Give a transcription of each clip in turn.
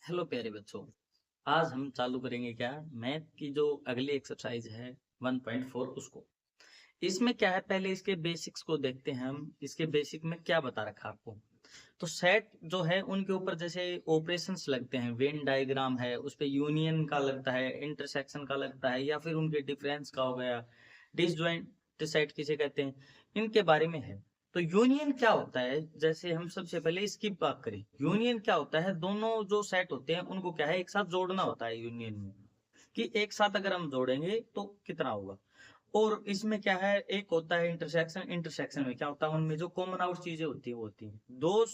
Hello प्यारे बच्चों। आज हम चालू करेंगे क्या, मैथ की जो अगली एक्सरसाइज है 1.4 उसको। इसमें क्या है, पहले इसके बेसिक्स को देखते हैं हम। इसके बेसिक में क्या बता रखा आपको। तो सेट जो है उनके ऊपर जैसे ऑपरेशंस लगते हैं, वेन डायग्राम है उस पे यूनियन का लगता है, इंटरसेक्शन का लगता है, या फिर उनके डिफरेंस का हो गया, डिसजॉइंट सेट किसे कहते हैं, इनके बारे में है। तो यूनियन क्या होता है, जैसे हम सबसे पहले इसकी बात करें। यूनियन क्या होता है, दोनों जो सेट होते हैं उनको क्या है एक साथ जोड़ना होता है यूनियन में, कि एक साथ अगर हम जोड़ेंगे तो कितना होगा। और इसमें क्या है, एक होता है इंटरसेक्शन। इंटरसेक्शन में क्या होता है, उनमें जो कॉमन आउट चीजें होती है वो होती है। दो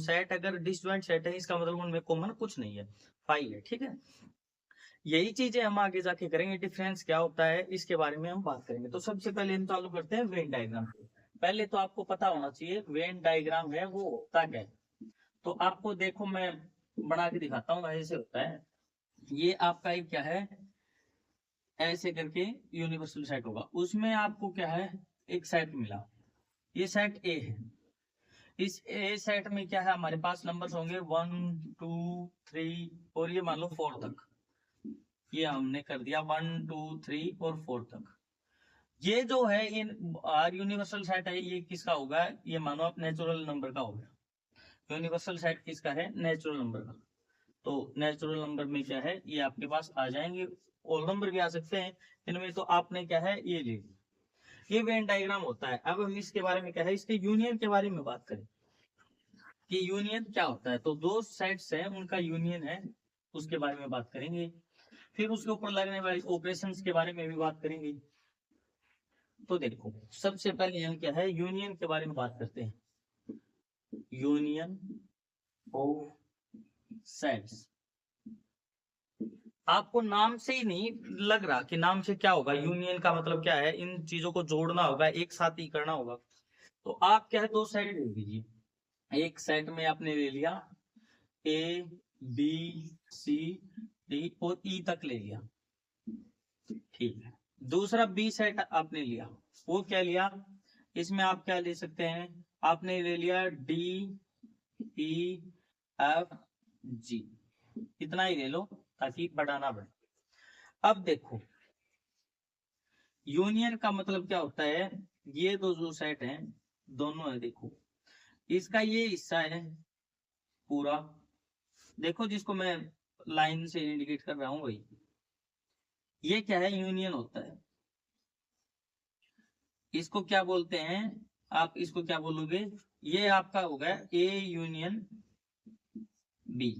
सेट अगर डिसजॉइंट सेट है, इसका मतलब उनमें कॉमन कुछ नहीं है, फाई है। ठीक है, यही चीजें हम आगे जाके करेंगे। डिफरेंस क्या होता है इसके बारे में हम बात करेंगे। तो सबसे पहले हम चालू करते हैं वेन डायग्राम से। पहले तो आपको पता होना चाहिए वेन डायग्राम है वो होता क्या है। तो आपको देखो, मैं बना के दिखाता हूँ ऐसे होता है। ये आपका एक क्या है, ऐसे करके यूनिवर्सल सेट होगा। उसमें आपको क्या है, एक सेट मिला, ये सेट ए है। इस ए सेट में क्या है, हमारे पास नंबर्स होंगे 1 2 3 और ये मान लो 4 तक। ये हमने कर दिया 1 2 3 और 4 तक। ये जो है ये आर यूनिवर्सल सेट है, ये किसका होगा, ये मानो आप नेचुरल नंबर का हो गया। यूनिवर्सल सेट किसका है, नेचुरल नंबर का। तो नेचुरल नंबर में क्या है, ये आपके पास आ जाएंगे। ऑल नंबर भी आ सकते हैं इनमें। तो आपने क्या है ये ले लिया। ये वेन डायग्राम होता है। अब हम इसके बारे में क्या है, इसके यूनियन के बारे में बात करें कि यूनियन क्या होता है। तो दो सेट्स हैं उनका यूनियन है, उसके बारे में बात करेंगे। फिर उसके ऊपर लगने वाले ऑपरेशंस के बारे में भी बात करेंगे। तो देखो, सबसे पहले हम क्या है यूनियन के बारे में बात करते हैं। Union of sets. आपको नाम से ही नहीं लग रहा कि नाम से क्या होगा, यूनियन का मतलब क्या है, इन चीजों को जोड़ना होगा, एक साथ ही करना होगा। तो आप क्या है दो सेट ले लीजिए। एक सेट में आपने ले लिया ए बी सी डी और ई तक ले लिया, ठीक है। दूसरा बी सेट आपने लिया, वो क्या लिया, इसमें आप क्या ले सकते हैं, आपने ले लिया डी ई एफ जी। इतना ही ले लो ताकि बढ़ाना बढ़े। अब देखो, यूनियन का मतलब क्या होता है, ये दो जो सेट हैं दोनों है, देखो इसका ये हिस्सा है पूरा, देखो जिसको मैं लाइन से इंडिकेट कर रहा हूं वही, ये क्या है यूनियन होता है। इसको क्या बोलते हैं, आप इसको क्या बोलोगे, ये आपका होगा ए यूनियन बी।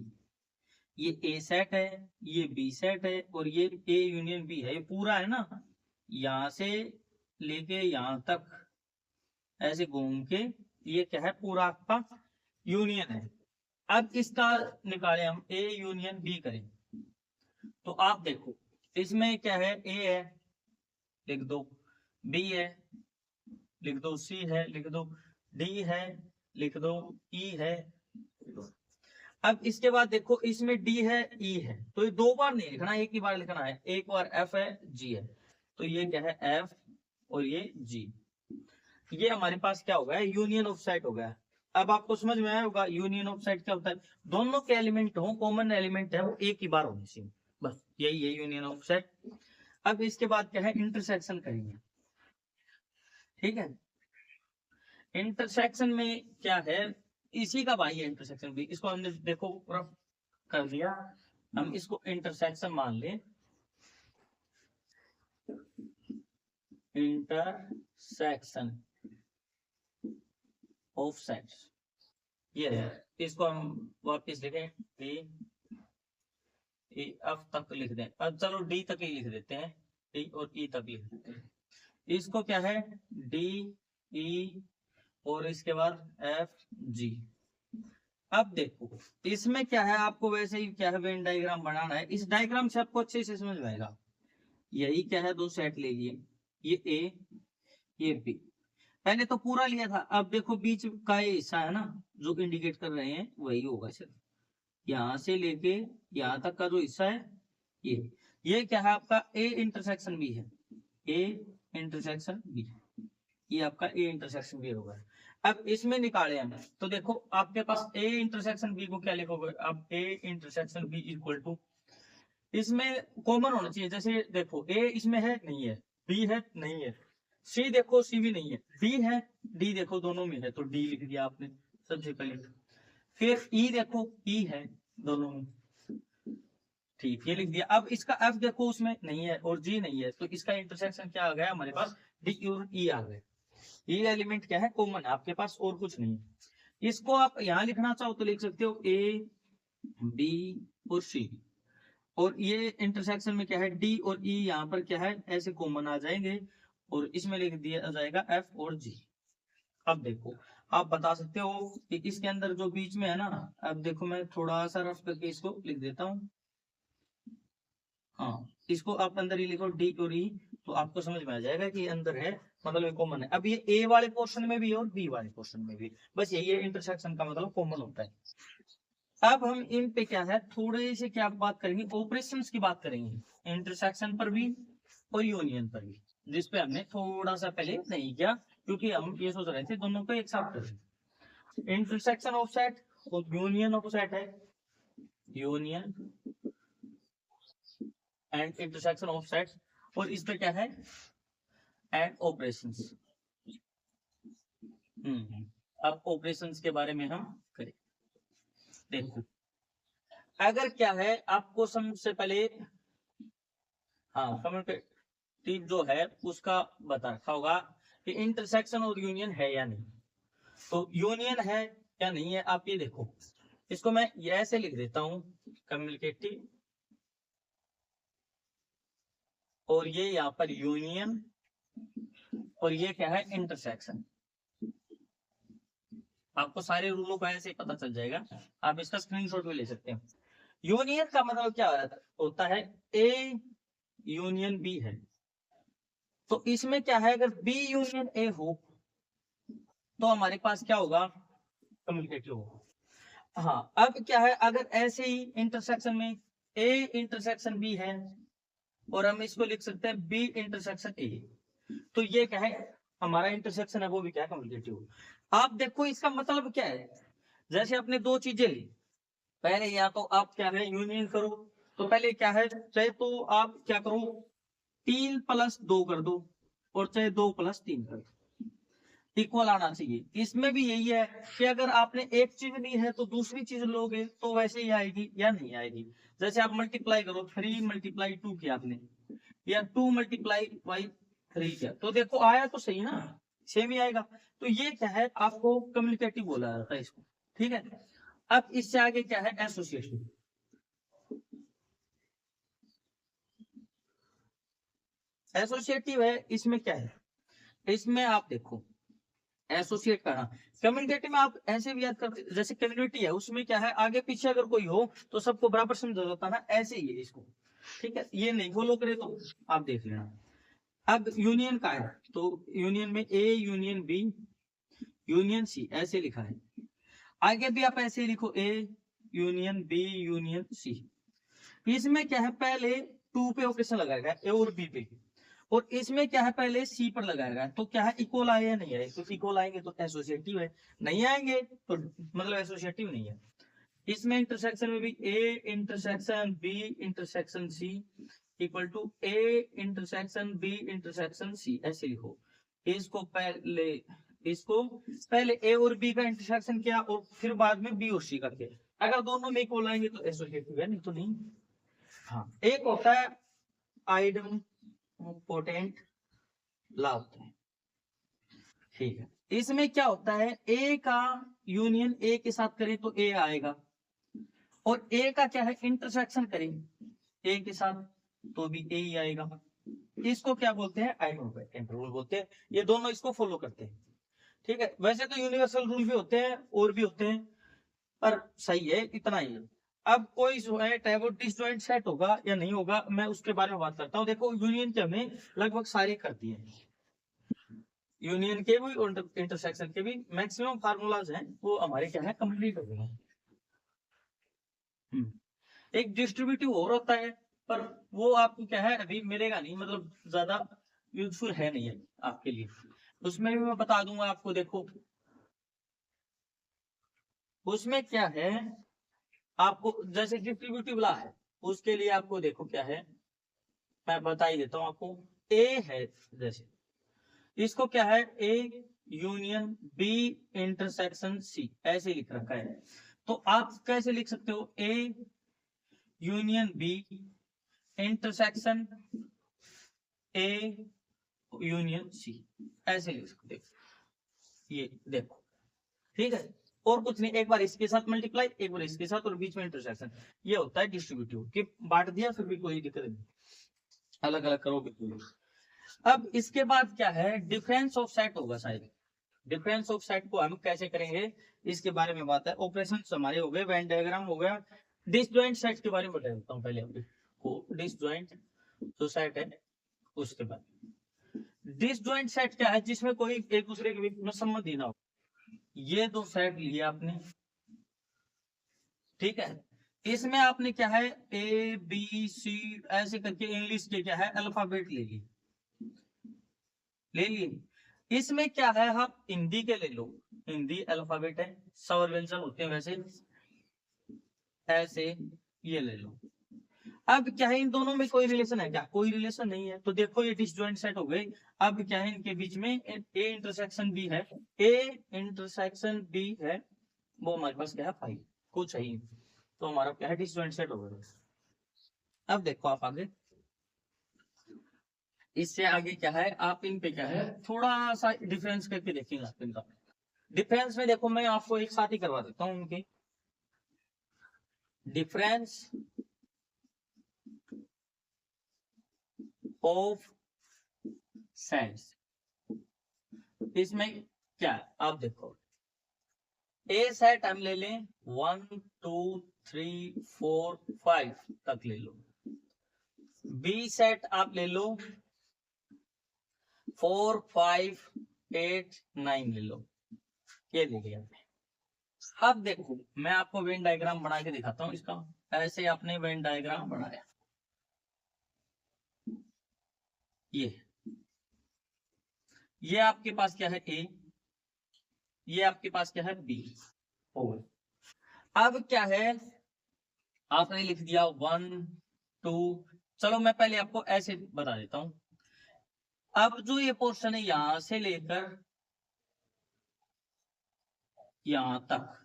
ये ए सेट है, ये बी सेट है, और ये ए यूनियन बी है। ये पूरा है ना, यहां से लेके यहां तक ऐसे घूम के, ये क्या है पूरा आपका यूनियन है। अब इसका निकालें हम, ए यूनियन बी करें। तो आप देखो, इसमें क्या है, ए है लिख दो, बी है लिख दो, सी है लिख दो, डी है लिख दो, ई है लिख दो। अब इसके बाद देखो, इसमें डी है ई है, तो ये दो बार नहीं लिखना, एक ही बार लिखना है। एक बार एफ है जी है, तो ये क्या है एफ और ये जी। ये हमारे पास क्या होगा, यूनियन ऑफ सेट हो गया। अब आपको समझ में आया होगा यूनियन ऑफ सेट क्या होता है। दोनों के एलिमेंट हो, कॉमन एलिमेंट है वो एक ही बार होने चाहिए, बस यही है यूनियन ऑफ सेट। अब इसके बाद क्या है, इंटरसेक्शन करेंगे, ठीक है। इंटरसेक्शन में क्या है, इसी का भाई है इंटरसेक्शन भी। इसको हमने देखो पूरा कर दिया, हम इसको इंटरसेक्शन मान ले। इंटरसेक्शन ऑफ सेट्स, ये है। इसको हम वापस लिखें, डी ई एफ तक लिख दें। अब चलो डी तक ही लिख देते हैं, डी और ई तक लिख देते हैं। इसको क्या है, डी ई और इसके बाद एफ जी। अब देखो, इसमें क्या है, आपको वैसे ही क्या है वेन डायग्राम बनाना है। इस डायग्राम से आपको अच्छे से समझ में आएगा। यही क्या है, दो सेट ले लिए, ये ए ये बी। पहले तो पूरा लिया था, अब देखो बीच का ये हिस्सा है ना जो इंडिकेट कर रहे हैं, वही होगा सिर्फ। यहां से लेके यहां तक का जो हिस्सा है, ये क्या है आपका ए इंटरसेक्शन बी है, ए इंटरसेक्शन बी। ये आपका ए इंटरसेक्शन बी होगा। अब इसमें निकाले हम, तो देखो आपके पास ए इंटरसेक्शन बी को क्या लिखोगे, अब A intersection B equal to, इसमें कॉमन होना चाहिए, जैसे देखो ए इसमें है नहीं है, बी है नहीं है, सी देखो सी भी नहीं है, डी है, डी देखो दोनों में है, तो डी लिख दिया आपने सबसे पहले। फिर ई देखो ई है दोनों में, ठीक ये लिख दिया। अब इसका एफ देखो उसमें नहीं है और जी नहीं है, तो इसका इंटरसेक्शन क्या आ गया हमारे पास, डी और ई आ गए। ये एलिमेंट क्या है, कॉमन है आपके पास और कुछ नहीं। इसको आप यहां लिखना चाहो तो लिख सकते हो ए बी और सी, और ये इंटरसेक्शन में क्या है डी और ई, यहाँ पर क्या है ऐसे कॉमन आ जाएंगे, और इसमें लिख दिया जाएगा एफ और जी। अब देखो आप बता सकते हो कि इसके अंदर जो बीच में है ना, अब देखो मैं थोड़ा सा रफ करके इसको लिख देता हूँ, हाँ इसको आप अंदर ही लिखो डी और ई, तो आपको समझ में आ जाएगा कि अंदर है, मतलब ये कॉमन है। अब ये ए वाले पोर्शन में भी है और बी वाले पोर्शन में भी, बस यही है इंटरसेक्शन का मतलब कॉमन होता है। अब हम इन पे क्या है थोड़े से क्या बात करेंगे, ऑपरेशंस की बात करेंगे, इंटरसेक्शन पर भी और यूनियन पर भी, जिसपे हमने थोड़ा सा पहले नहीं किया, क्योंकि हम ये सोच रहे थे दोनों को एक साथ करें। इंटरसेक्शन ऑफ सेट और यूनियन ऑफ सेट है, union and intersection of sets, और इस पे क्या है एंड ऑपरेशंस। अब ऑपरेशंस के बारे में हम करें। देखो अगर क्या है आपको सबसे पहले, हाँ कम्युनिकेटिव जो है उसका बता रखा होगा कि इंटरसेक्शन और यूनियन है या नहीं, तो यूनियन है या नहीं है आप ये देखो, इसको मैं ऐसे लिख देता हूं कम्युनिकेटिव, और ये यहाँ पर यूनियन, और ये क्या है इंटरसेक्शन। आपको सारे रूलों का ऐसे पता चल जाएगा, आप इसका स्क्रीनशॉट भी ले सकते हैं। यूनियन का मतलब क्या होता है, ए यूनियन बी है, तो इसमें क्या है अगर बी यूनियन ए हो तो हमारे पास क्या होगा, कम्युनिकेटिव होगा। हाँ अब क्या है अगर ऐसे ही इंटरसेक्शन में ए इंटरसेक्शन बी है, और हम इसको लिख सकते हैं बी इंटरसेक्शन ए, तो ये क्या है हमारा इंटरसेक्शन है वो भी क्या है कम्युनिकेटिव। आप देखो इसका मतलब क्या है, जैसे आपने दो चीजें ली, पहले या तो आप क्या है यूनियन करो, तो पहले क्या है चाहे तो आप क्या करो 3+2 कर दो, और चाहे 2+3 कर दो, इक्वल आना चाहिए। इसमें भी यही है कि अगर आपने एक चीज ली है तो दूसरी चीज लोगे तो वैसे ही आएगी या नहीं आएगी। जैसे आप मल्टीप्लाई करो 3 × 2 किया आपने, या 2 × 3 किया, तो देखो आया तो सही ना, सेम ही आएगा। तो ये क्या है आपको कम्युनिकेटिव बोला जाता है इसको, ठीक है। अब इससे आगे क्या है एसोसिएटिव। एसोसिएटिव है, इसमें क्या है, इसमें आप देखो एसोसिएट करना, कम्युनिकेटिव में आप ऐसे भी याद करते, जैसे कम्युनिटी है उसमें क्या है आगे पीछे अगर कोई हो तो सबको बराबर समझा जाता है ना, ऐसे ही है इसको, ठीक है। ये नहीं फॉलो करे तो आप देख लेना। अब यूनियन का है, तो यूनियन में A union B union C ऐसे लिखा है, आगे भी आप ऐसे लिखो A union B union C. इसमें क्या है पहले 2 पे ऑपरेशन लगाएगा ए और बी पे, और इसमें क्या है पहले सी पर लगाएगा, तो क्या है इक्वल आए या नहीं आए, तो इक्वल आएंगे तो एसोसिएटिव है, नहीं आएंगे तो मतलब एसोसिएटिव नहीं है। इसमें इंटरसेक्शन में भी A intersection B intersection C equal to A intersection B intersection C, ऐसे लिखो। इसको पहले ए और बी का इंटरसेक्शन किया और फिर बाद में बी और सी का किया, अगर दोनों में इक्वल आएंगे तो एसोसिएटिव है, नहीं तो नहीं। हाँ एक होता है आइडम पोटेंट ला होता है, ठीक है। इसमें क्या होता है ए का यूनियन ए के साथ करें तो ए आएगा, और ए का क्या है इंटरसेक्शन करें ए के साथ तो भी ए ही आएगा। इसको क्या बोलते हैं आइडेंटिटी रूल बोलते हैं, ये दोनों इसको फॉलो करते हैं, ठीक है। वैसे तो यूनिवर्सल रूल भी होते हैं और भी होते हैं, पर सही है इतना ही है। अब कोई जो है चाहे वो डिसजॉइंट सेट होगा या नहीं होगा, मैं उसके बारे में बात करता हूँ। देखो यूनियन के हमने लगभग सारे कर दिए हैं, यूनियन के भी और इंटरसेक्शन के भी मैक्सिमम फार्मूलाज हैं वो हमारे क्या है कंप्लीट हो गए हैं। एक डिस्ट्रीब्यूटिव और होता है, पर वो आपको क्या है अभी मिलेगा नहीं, मतलब ज्यादा यूजफुल है नहीं है आपके लिए, उसमें भी मैं बता दूंगा आपको। देखो उसमें क्या है, आपको जैसे डिस्ट्रीब्यूटिव ला है, उसके लिए आपको देखो क्या है, मैं बता ही देता हूँ आपको। ए है, जैसे इसको क्या है, A union B intersection C, ऐसे लिख रखा है। तो आप कैसे लिख सकते हो, A union B intersection A union C, ऐसे लिख सकते हो। ये देखो, ठीक है, और कुछ नहीं, एक बार इसके साथ मल्टीप्लाई, एक बार इसके साथ, और बीच में इंटरसेक्शन, ये होता है डिस्ट्रीब्यूटिव। कि बांट दिया फिर भी कोई दिक्कत नहीं, अलग अलग करोगे तो। अब इसके बाद क्या है, डिफरेंस ऑफ सेट होगा शायद। डिफरेंस ऑफ सेट को हम कैसे करेंगे, इसके बारे में बात है। ऑपरेशन हमारे हो गए, वेन डायग्राम हो गया। डिसजॉइंट सेट के बारे में बता देता हूँ पहले आपको। डिसजॉइंट जो सेट है, उसके बाद डिसजॉइंट सेट क्या है, जिसमें कोई एक दूसरे के बीच में संबंध ही ना हो। ये दो सेट लिया आपने, ठीक है, इसमें आपने क्या है, ए बी सी ऐसे करके इंग्लिश के क्या है, अल्फाबेट ले लिए। इसमें क्या है, आप हिंदी के ले लो, हिंदी अल्फाबेट है, स्वर व्यंजन होते हैं वैसे, ऐसे ये ले लो। अब क्या है, इन दोनों में कोई रिलेशन है क्या, कोई रिलेशन नहीं है, तो देखो ये डिसजॉइंट सेट हो गए। अब क्या है, इनके बीच में ए इंटरसेक्शन बी है, ए इंटरसेक्शन बी है, वो हमारे पास क्या है, फाइव, कुछ है ही नहीं। तो हमारा क्या है, डिसजॉइंट सेट हो गया। अब देखो आप आगे, इससे आगे क्या है, आप इन पे क्या है, थोड़ा सा डिफरेंस करके देखेंगे आप इनका। डिफरेंस में देखो, मैं आपको एक साथ ही करवा देता हूँ इनके डिफरेंस ऑफ सेट्स। इसमें क्या है, आप देखो, ए सेट हम ले लें 1 2 3 4 5 तक ले लो। बी सेट आप ले लो 4 5 8 9 ले लो। ये ले लिया। अब देखो, मैं आपको वेन डायग्राम बना के दिखाता हूँ इसका। ऐसे आपने वेन डायग्राम बनाया, ये आपके पास क्या है, ए, ये आपके पास क्या है, बी। अब क्या है, आपने लिख दिया 1 2। चलो मैं पहले आपको ऐसे बता देता हूं। अब जो ये पोर्शन है, यहां से लेकर यहां तक,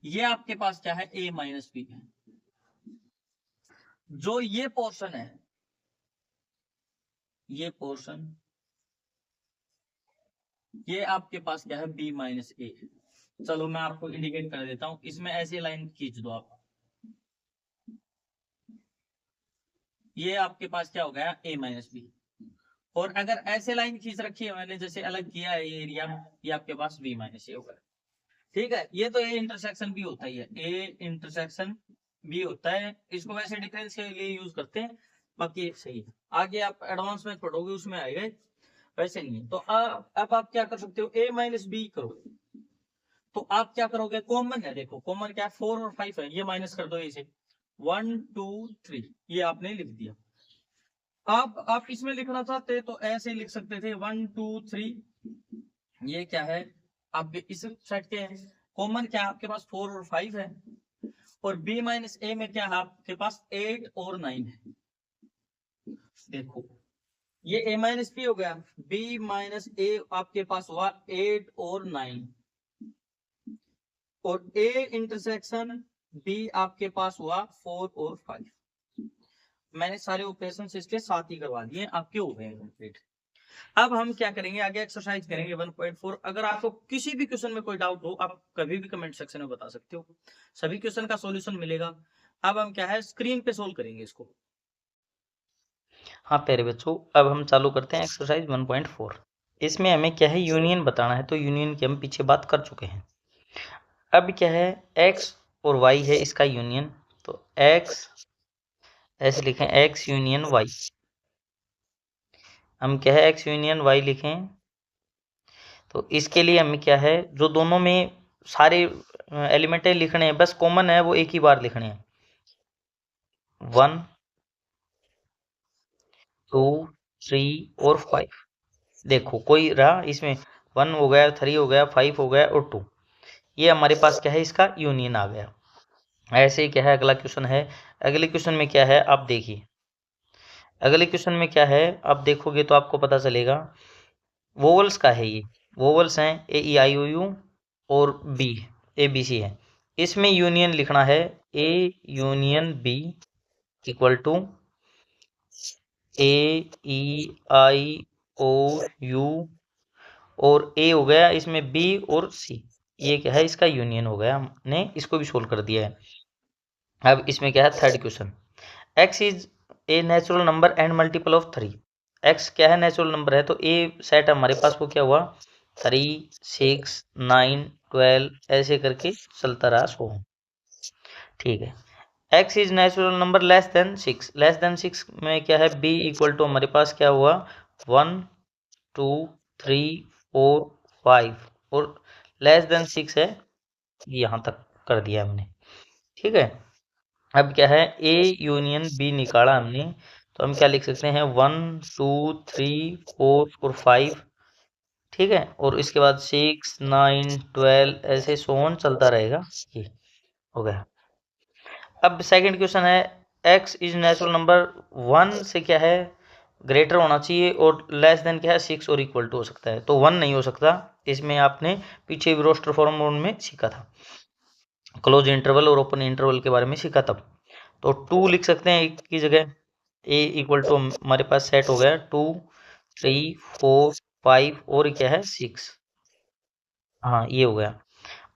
ये आपके पास क्या है, ए माइनस बी है। जो ये पोर्शन है, ये पोर्शन, ये आपके पास क्या है, बी माइनस ए है। चलो मैं आपको इंडिकेट कर देता हूं, इसमें ऐसे लाइन खींच दो आप। ये आपके पास क्या हो गया, ए माइनस बी। और अगर ऐसे लाइन खींच रखी है मैंने, जैसे अलग किया है ये एरिया, ये आपके पास बी माइनस ए होगा। ठीक है, ये तो ए इंटरसेक्शन बी होता ही है, ए इंटरसेक्शन बी होता है। इसको वैसे डिफरेंस के लिए यूज करते हैं, बाकी सही है। आगे आप एडवांस में पढ़ोगे उसमें आएगा, वैसे नहीं है। तो अब आप क्या कर सकते हो, ए माइनस बी करोगे, तो आप क्या करोगे, कॉमन है, देखो कॉमन क्या है, 4 और 5 है, ये माइनस कर दो इसे, 1 2 3, ये आपने लिख दिया। आप इसमें लिखना चाहते तो ऐसे लिख सकते थे, 1 2 3, ये क्या है, आप इस सेट के कॉमन क्या है, आपके पास 4 और 5 है, और बी माइनस ए में क्या है, आपके पास 8 और 9 है। देखो ये ए माइनस बी हो गया, बी माइनस ए आपके पास हुआ 8 और 9, और ए इंटरसेक्शन बी आपके पास हुआ 4 और 5। मैंने सारे ऑपरेशन इसके साथ ही करवा दिए, आपके हो गए कंप्लीट। अब हम क्या करेंगे, आगे एक्सरसाइज करेंगे 1.4। अगर आपको किसी भी क्वेश्चन में कोई डाउट हो, आप कभी भी कमेंट सेक्शन में बता सकते हो, सभी क्वेश्चन का सॉल्यूशन मिलेगा। अब हम क्या है, स्क्रीन पे सोल्व करेंगे इसको। हाँ प्यारे बच्चों, अब हम चालू करते हैं एक्सरसाइज 1.4। इसमें हमें क्या है, यूनियन बताना है। तो यूनियन की हम पीछे बात कर चुके हैं। अब क्या है, x और y है इसका यूनियन। तो x ऐसे लिखें, x यूनियन y। हम क्या है, x यूनियन y लिखें। तो इसके लिए हमें क्या है, जो दोनों में सारे एलिमेंट लिखने हैं, बस कॉमन है वो एक ही बार लिखने हैं। 1 2 3 और 5। देखो कोई रहा इसमें, 1 हो गया, 3 हो गया, 5 हो गया और 2। ये हमारे पास क्या है, इसका यूनियन आ गया। ऐसे ही क्या है अगला क्वेश्चन है। अगले क्वेश्चन में क्या है आप देखिए, अगले क्वेश्चन में क्या है आप देखोगे तो आपको पता चलेगा। वोवल्स का है ये, वोवल्स हैं A E I O U और बी ए बी सी है। इसमें यूनियन लिखना है A union B equal to A E I O U और ए हो गया इसमें बी और सी। ये क्या है, इसका यूनियन हो गया, हमने इसको भी सोल्व कर दिया है। अब इसमें क्या है third question, x is a natural number and multiple of 3। x क्या है, नेचुरल नंबर है, तो ए सेट हमारे पास वो क्या हुआ 3, 6, 9, 12 ऐसे करके चलता रहा 100। ठीक है, x is natural number less than 6, less than 6 में क्या है b इक्वल टू हमारे पास क्या हुआ 1, 2, 3, 4, 5 और लेस देन 6 है, यहाँ तक कर दिया हमने। ठीक है, अब क्या है ए यूनियन बी निकाला हमने, तो हम क्या लिख सकते हैं 1, 2, 3, 4 और 5। ठीक है, और इसके बाद 6, 9, 12 ऐसे सोन चलता रहेगा। ये हो गया। अब सेकंड क्वेश्चन है x इज नेचुरल नंबर 1 से क्या है ग्रेटर होना चाहिए और लेस देन क्या है 6 और इक्वल टू हो सकता है, तो 1 नहीं हो सकता। इसमें आपने पीछे भी रोस्टर फॉर्म में सीखा था, क्लोज इंटरवल और ओपन इंटरवल के बारे में सीखा तब। तो 2 लिख सकते हैं एक की जगह, ए इक्वल टू हमारे पास सेट हो गया 2, 3, 4, 5 और क्या है 6। हाँ ये हो गया,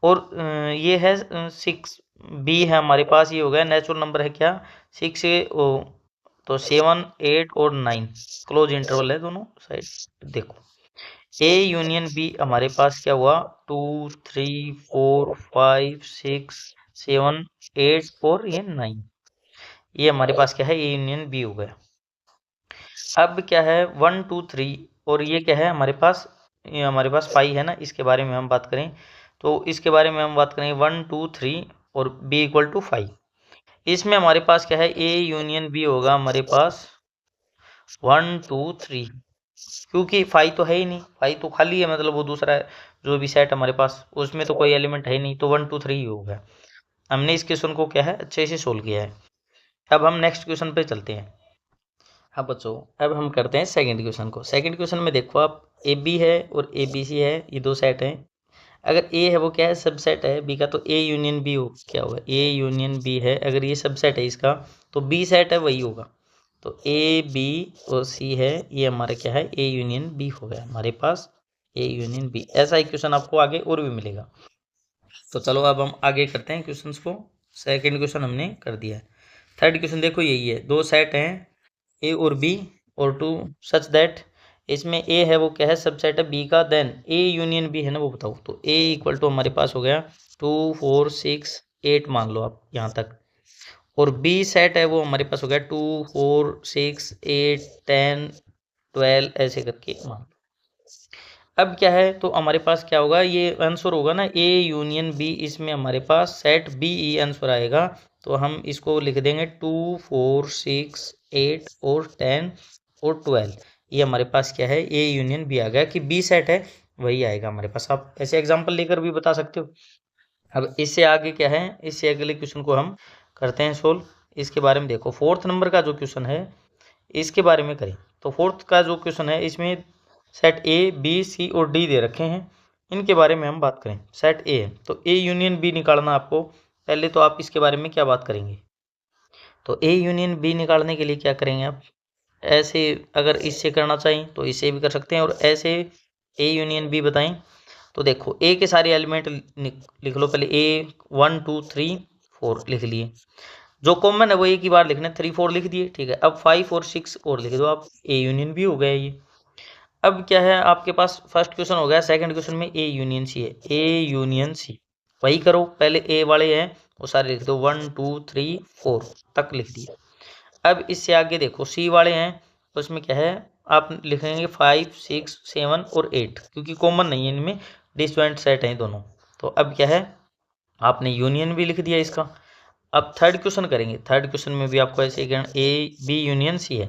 और ये है 6 बी है हमारे पास, ये हो गया नेचुरल नंबर है क्या 6 से तो 7, 8 और 9 क्लोज इंटरवल है दोनों साइड। देखो ए यूनियन बी हमारे पास क्या हुआ 2, 3, 4, 5, 6, 7, 8 और ये 9, ये हमारे पास क्या है ए यूनियन बी हो गया। अब क्या है 1, 2, 3 और ये क्या है हमारे पास, ये हमारे पास पाई है ना, इसके बारे में हम बात करें तो इसके बारे में हम बात करेंगे 1, 2, 3 और b इक्वल टू 5। इसमें हमारे पास क्या है a यूनियन b होगा हमारे पास 1, 2, 3, क्योंकि 5 तो है ही नहीं, 5 तो खाली है, मतलब वो दूसरा है जो भी सेट हमारे पास उसमें तो कोई एलिमेंट है ही नहीं, तो 1, 2, 3 ही होगा। हमने इस क्वेश्चन को क्या है अच्छे से सोल्व किया है। अब हम नेक्स्ट क्वेश्चन पे चलते हैं। हाँ बच्चों, अब हम करते हैं सेकंड क्वेश्चन को। सेकंड क्वेश्चन में देखो आप ए बी है और ए बी सी है, ये दो सेट हैं। अगर ए है वो क्या है सबसेट है बी का, तो ए यूनियन बी हो क्या होगा ए यूनियन बी है। अगर ये सबसेट है इसका तो बी सेट है वही होगा, तो ए बी और सी है, ये हमारा क्या है ए यूनियन बी हो गया हमारे पास ए यूनियन बी। ऐसा ही क्वेश्चन आपको आगे और भी मिलेगा। तो चलो अब हम आगे करते हैं क्वेश्चंस को। सेकंड क्वेश्चन हमने कर दिया है। थर्ड क्वेश्चन देखो यही है, दो सेट हैं ए और बी और टू सच दैट, इसमें ए है वो क्या है सबसेट है बी का, देन ए यूनियन बी है ना वो बताओ। तो ए इक्वल टू हमारे पास हो गया 2, 4, 6, 8 मान लो आप यहाँ तक, और बी सेट है वो हमारे पास हो गया 2, 4, 6, 8, 10, 12 ऐसे करके मान। अब क्या है तो हमारे पास क्या होगा, ये आंसर होगा ना ए यूनियन बी, इसमें हमारे पास सेट बी ई आंसर आएगा। तो हम इसको लिख देंगे 2, 4, 6, 8 और 10 और 12, ये हमारे पास क्या है ए यूनियन बी आ गया कि बी सेट है वही आएगा हमारे पास। आप ऐसे एग्जाम्पल लेकर भी बता सकते हो। अब इससे आगे क्या है, इससे अगले क्वेश्चन को हम करते हैं सोल्व। इसके बारे में देखो फोर्थ नंबर का जो क्वेश्चन है इसके बारे में करें। तो फोर्थ का जो क्वेश्चन है इसमें सेट ए बी सी और डी दे रखे हैं, इनके बारे में हम बात करें। सेट ए है तो ए यूनियन बी निकालना आपको, पहले तो आप इसके बारे में क्या बात करेंगे। तो ए यूनियन बी निकालने के लिए क्या करेंगे आप, ऐसे अगर इससे करना चाहें तो इससे भी कर सकते हैं, और ऐसे ए यूनियन बी बताएं तो देखो ए के सारे एलिमेंट लिख लो पहले, ए 1, 2, 3, 4 लिख लिए, जो कॉमन है वो एक ही बार लिखना है, 3, 4 लिख दिए। ठीक है, अब 5 और 6 और लिख दो आप, ए यूनियन बी हो गया ये। अब क्या है आपके पास फर्स्ट क्वेश्चन हो गया, सेकंड क्वेश्चन में ए यूनियन सी है, ए यूनियन सी वही करो, पहले ए वाले हैं वो सारे लिख दो 1, 2, 3, 4 तक लिख दिए। अब इससे आगे देखो सी वाले हैं, उसमें क्या है आप लिखेंगे 5, 6, 7 और 8, क्योंकि कॉमन नहीं है इनमें, डिसजॉइंट सेट हैं दोनों। तो अब क्या है आपने यूनियन भी लिख दिया इसका। अब थर्ड क्वेश्चन करेंगे, थर्ड क्वेश्चन में भी आपको ऐसे ए बी यूनियन सी है,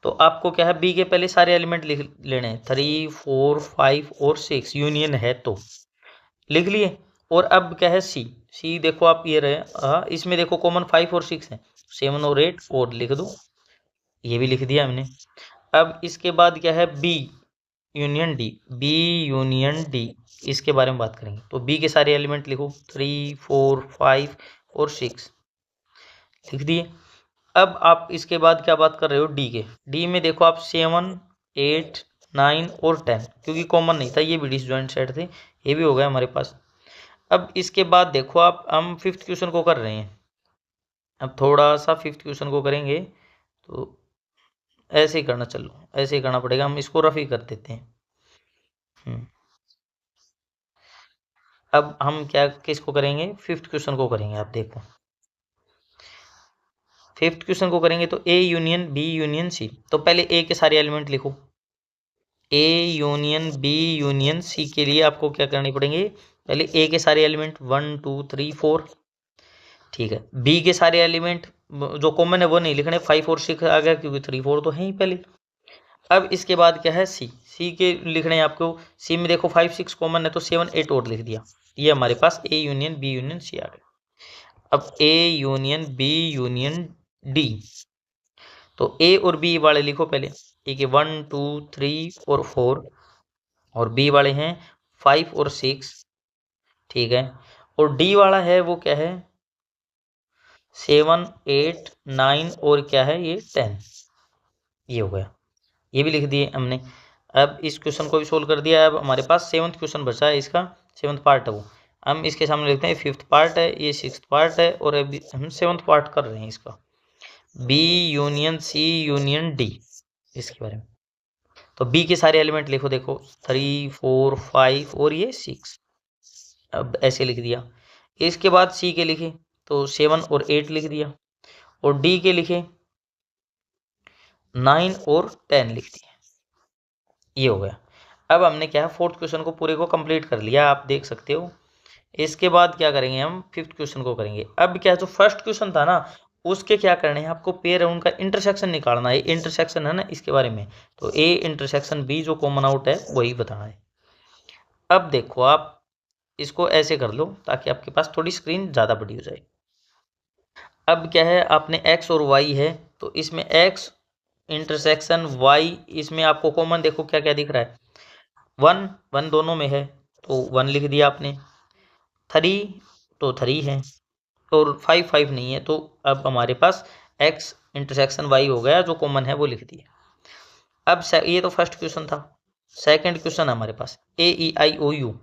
तो आपको क्या है बी के पहले सारे एलिमेंट लिख लेने हैं, 3, 4, 5 और 6 यूनियन है तो लिख लिए, और अब क्या है सी देखो आप ये रहे, इसमें देखो कॉमन 5 और 6 है, 7 और 8 और लिख दो, ये भी लिख दिया हमने। अब इसके बाद क्या है बी यूनियन डी, इसके बारे में बात करेंगे। तो बी के सारे एलिमेंट लिखो 3 4 5 और 6 लिख दिए। अब आप इसके बाद क्या बात कर रहे हो डी में देखो आप 7 8 9 और 10, क्योंकि कॉमन नहीं था, ये भी डिसजॉइंट सेट थे, ये भी हो गया हमारे पास। अब इसके बाद देखो आप हम 5th क्वेश्चन को कर रहे हैं। अब थोड़ा सा 5th क्वेश्चन को करेंगे तो ऐसे ही करना, चलो ऐसे ही करना पड़ेगा, हम इसको रफ ही कर देते हैं। अब हम क्या किसको करेंगे, 5th क्वेश्चन को करेंगे। आप देखो 5th क्वेश्चन को करेंगे तो A union B union C, तो पहले ए के सारे एलिमेंट लिखो। A union B union C के लिए आपको क्या करने पड़ेंगे, पहले ए के सारे एलिमेंट 1 2 3 4, ठीक है। बी के सारे एलिमेंट जो कॉमन है वो नहीं लिखने, 5 और 6 आ गया क्योंकि 3 4 तो है ही पहले। अब इसके बाद क्या है सी के लिखने हैं आपको। सी में देखो 5 6 कॉमन है तो 7 8 और लिख दिया, ये हमारे पास A union B union C आ गया। अब A union B union D, तो ए और बी वाले लिखो पहले, ए के 1 2 3 और 4, और बी वाले हैं 5 और 6, ठीक है। और डी वाला है वो क्या है 7 8 9 और क्या है ये 10, ये हो गया, ये भी लिख दिए हमने। अब इस क्वेश्चन को भी सोल्व कर दिया। अब हमारे पास 7th क्वेश्चन बचा है, इसका 7th पार्ट है वो, हम इसके सामने लिखते हैं 5th पार्ट है, ये 6th पार्ट है, और अभी हम 7th पार्ट कर रहे हैं इसका, B union C union D, इसके बारे में। तो बी के सारे एलिमेंट लिखो, देखो 3 4 5 और ये 6, अब ऐसे लिख दिया। इसके बाद सी के लिखे तो 7 और 8 लिख दिया, और डी के लिखे 9 और 10 लिख दिया, ये हो गया। अब हमने क्या है 4th क्वेश्चन को पूरे को कंप्लीट कर लिया, आप देख सकते हो। इसके बाद क्या करेंगे हम 5th क्वेश्चन को करेंगे। अब क्या जो फर्स्ट क्वेश्चन था ना, उसके क्या करने हैं आपको, पेयर उनका इंटरसेक्शन निकालना है, इंटरसेक्शन है ना इसके बारे में। तो ए इंटरसेक्शन बी जो कॉमन आउट है वही बताना है। अब देखो आप इसको ऐसे कर लो ताकि आपके पास थोड़ी स्क्रीन ज़्यादा बड़ी हो जाए। अब क्या है आपने x और y है, तो इसमें x इंटरसेक्शन y, इसमें आपको कॉमन देखो क्या क्या दिख रहा है, 1 1 दोनों में है तो 1 लिख दिया आपने, 3 तो 3 है, और 5 5 नहीं है, तो अब हमारे पास x इंटरसेक्शन y हो गया, जो कॉमन है वो लिख दिया। अब ये तो फर्स्ट क्वेश्चन था। सेकंड क्वेश्चन हमारे पास AEIOU,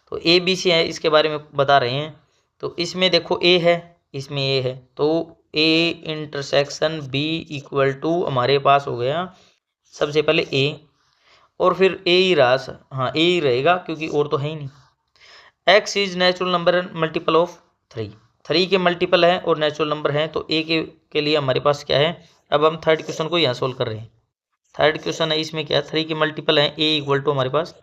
तो ABC है, इसके बारे में बता रहे हैं। तो इसमें देखो A है, इसमें A है, तो A intersection B equal to हमारे पास हो गया सबसे पहले A, और फिर A ही रहा, हाँ A ही रहेगा क्योंकि और तो है ही नहीं। X is natural number multiple of 3 के मल्टीपल है और नेचुरल नंबर है, तो A के लिए हमारे पास क्या है। अब हम थर्ड क्वेश्चन को यहाँ सोल्व कर रहे हैं। थर्ड क्वेश्चन है, इसमें क्या 3 के मल्टीपल है, A इक्वल टू हमारे पास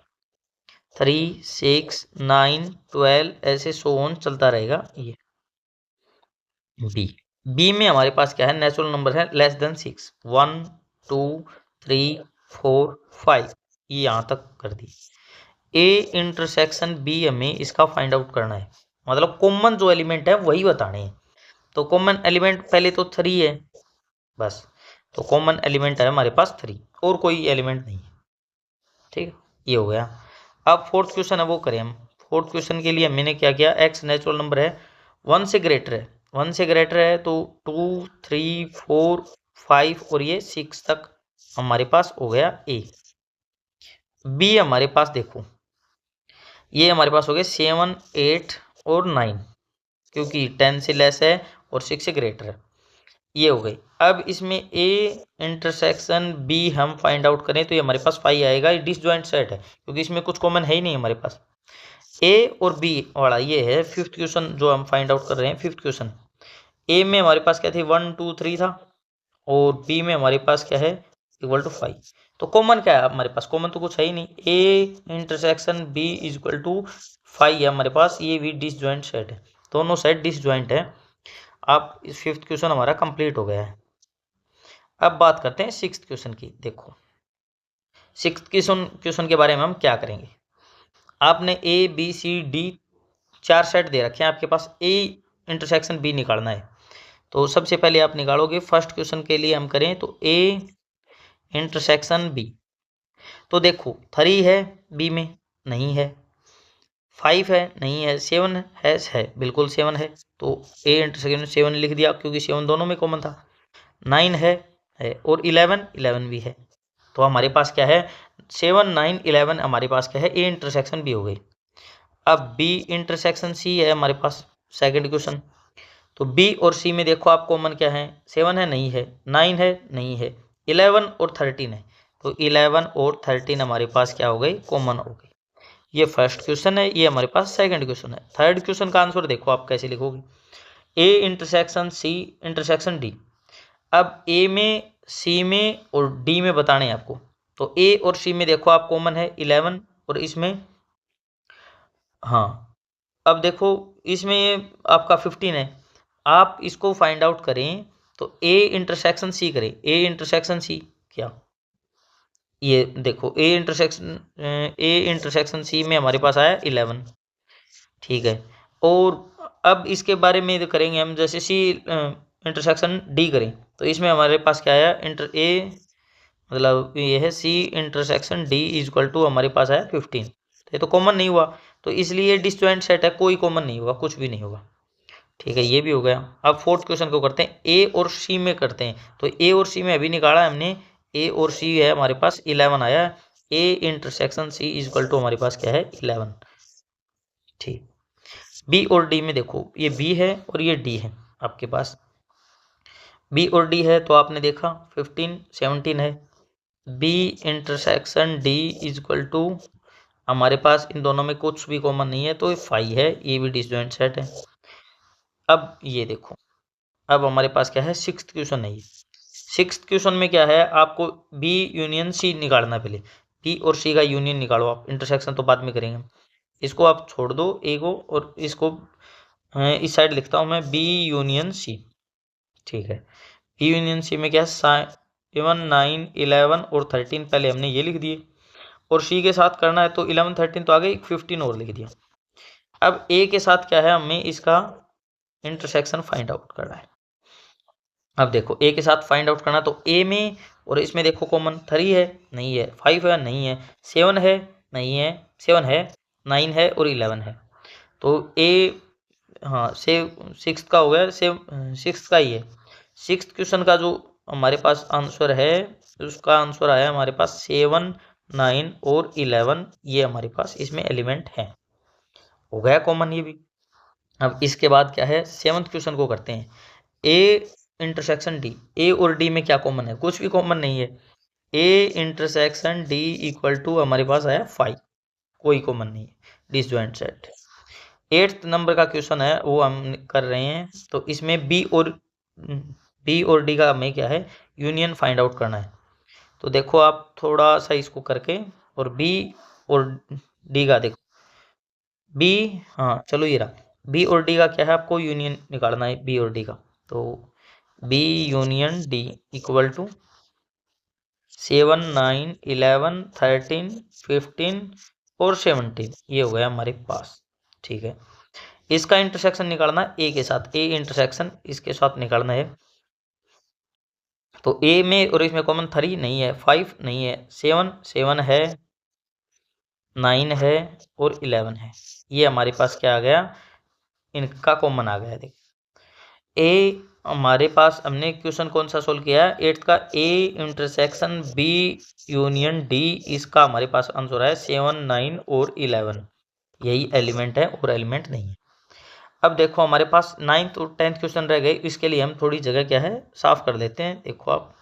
3 6 9 12 ऐसे सो ऑन चलता रहेगा। ये बी में हमारे पास क्या है, नेचुरल नंबर है लेस देन 6, 1 2 3 4 5, ये यहाँ तक कर दी। ए इंटरसेक्शन बी हमें इसका फाइंड आउट करना है, मतलब कॉमन जो एलिमेंट है वही बताने हैं। तो कॉमन एलिमेंट पहले तो 3 है बस, तो कॉमन एलिमेंट है हमारे पास 3 और कोई एलिमेंट नहीं है, ठीक है, ये हो गया। अब 4th क्वेश्चन है वो करें हम। 4th क्वेश्चन के लिए मैंने क्या किया, एक्स नेचुरल नंबर है 1 से ग्रेटर है, 1 से ग्रेटर है तो 2 3 4 5 और ये 6 तक हमारे पास हो गया ए। बी हमारे पास देखो ये हमारे पास हो गए 7 8 और 9, क्योंकि 10 से लेस है और 6 से ग्रेटर है, ये हो गई। अब इसमें ए इंटरसेक्शन बी हम फाइंड आउट करें तो ये हमारे पास 5 आएगा, ये डिसजॉइंट सेट है क्योंकि इसमें कुछ कॉमन है ही नहीं हमारे पास। ए और बी वाला ये है 5th क्वेश्चन जो हम फाइंड आउट कर रहे हैं। 5th क्वेश्चन ए में हमारे पास क्या थी 1 2 3 था, और बी में हमारे पास क्या है इक्वल टू 5। तो कॉमन क्या है हमारे पास, कॉमन तो कुछ है ही नहीं, A intersection B is equal to 5 है हमारे पास, ये भी डिसजॉइंट सेट है, दोनों साइड डिसजॉइंट है। अब इस 5th क्वेश्चन हमारा कंप्लीट हो गया है। अब बात करते हैं 6th क्वेश्चन की। देखो 6th क्वेश्चन के बारे में हम क्या करेंगे, आपने A B C D 4 set दे रखे हैं आपके पास, ए इंटरसेक्शन बी निकालना है। तो सबसे पहले आप निकालोगे, फर्स्ट क्वेश्चन के लिए हम करें तो ए इंटरसेक्शन बी। तो देखो 3 है बी में, नहीं है। 5 है, नहीं है। 7 है, बिल्कुल 7 है। तो ए इंटरसेक्शन 7 लिख दिया क्योंकि 7 दोनों में कॉमन था। 9 है और 11 भी है। तो हमारे पास क्या है, 7 9 11 हमारे पास क्या है, ए इंटरसेक्शन बी हो गई। अब बी इंटरसेक्शन सी है हमारे पास, सेकंड क्वेश्चन। तो बी और सी में देखो आप कॉमन क्या है, 7 है, नहीं है। 9 है, नहीं है। 11 और 13 है। तो 11 और 13 हमारे पास क्या हो गई, कॉमन हो गई। ये फर्स्ट क्वेश्चन है, ये हमारे पास सेकंड क्वेश्चन है। थर्ड क्वेश्चन का आंसर देखो आप कैसे लिखोगे, A intersection C intersection D. अब ए में, सी में और डी में बताने हैं आपको। तो ए और सी में देखो आप कॉमन है 11 और इसमें, हाँ अब देखो इसमें ये आपका 15 है। आप इसको फाइंड आउट करें तो ए इंटरसेक्शन सी करें, ए इंटरसेक्शन सी क्या, ये देखो ए इंटरसेक्शन सी में हमारे पास आया 11, ठीक है। और अब इसके बारे में करेंगे हम, जैसे सी इंटरसेक्शन डी करें तो इसमें हमारे पास क्या आया, मतलब ये है C intersection D is equal to हमारे पास आया 15। ये तो कॉमन नहीं हुआ, तो इसलिए डिसजॉइंट सेट है, कोई कॉमन नहीं होगा, कुछ भी नहीं होगा, ठीक है। ये भी हो गया। अब फोर्थ क्वेश्चन को करते हैं, ए और सी में करते हैं। तो ए और सी में अभी निकाला हमने, ए और सी है हमारे पास 11 आया। A intersection C is equal to हमारे पास क्या है, 11, ठीक। बी और डी में देखो, ये बी है और ये डी है आपके पास। बी और डी है तो आपने देखा 15 17 है। B intersection D is equal to हमारे पास इन दोनों में कुछ भी कॉमन नहीं है, तो 5 है, ये भी डिसजॉइंट सेट है। अब ये देखो, अब हमारे पास क्या है, सिक्स्थ क्वेश्चन है ये। सिक्स्थ क्वेश्चन में क्या है, आपको बी यूनियन सी निकालना है। पहले बी और सी का यूनियन निकालो आप, इंटरसेक्शन तो बाद में करेंगे। इसको आप छोड़ दो ए को, और इसको इस साइड लिखता हूँ मैं, बी यूनियन सी, ठीक है। बी यूनियन सी में क्या है, 7 9 11 और 13 पहले हमने ये लिख दिए, और सी के साथ करना है तो 11 13 तो आ गई, 15 और लिख दिया। अब ए के साथ क्या है, हमें इसका इंटरसेक्शन फाइंड आउट करना है। अब देखो ए के साथ फाइंड आउट करना, तो ए में और इसमें देखो कॉमन 3 है, नहीं है। 5 है, नहीं है। 7 है, नहीं है। 7 है, 9 है और 11 है। तो ए, हाँ से 6 का हो गया, 6 का ही है। 6th क्वेश्चन का जो हमारे पास आंसर है, उसका आंसर आया हमारे पास 7 9 और 11, ये हमारे पास इसमें एलिमेंट है, हो गया कॉमन ये भी। अब इसके बाद क्या है, 7th क्वेश्चन को करते हैं। ए इंटरसेक्शन डी, ए और डी में क्या कॉमन है, कुछ भी कॉमन नहीं है। A intersection D equal to हमारे पास आया 5, कोई कॉमन नहीं है, डिसजॉइंट सेट। 8th नंबर का क्वेश्चन है वो हम कर रहे हैं। तो इसमें बी और डी का हमें क्या है, यूनियन फाइंड आउट करना है। तो देखो आप थोड़ा सा इसको करके, और बी और डी का देखो, बी, हाँ चलो ये रहा, बी और डी का क्या है, आपको यूनियन निकालना है बी और डी का। तो B union D equal to 7 9 11 13 15 और 17, ये हो गया हमारे पास, ठीक है। इसका इंटरसेक्शन निकालना है ए के साथ, ए इंटरसेक्शन इसके साथ निकालना है। तो ए में और इसमें कॉमन 3 नहीं है, 5 नहीं है, 7 है, 9 है और 11 है। ये हमारे पास क्या आ गया, इनका कॉमन आ गया। देख ए हमारे पास हमने क्वेश्चन कौन सा सोल्व किया है, 8th का, A intersection B union D, इसका हमारे पास आंसर है 7 9 और 11, यही एलिमेंट है और एलिमेंट नहीं है। अब देखो हमारे पास 9th और 10th क्वेश्चन रह गए, इसके लिए हम थोड़ी जगह क्या है साफ कर लेते हैं। देखो आप,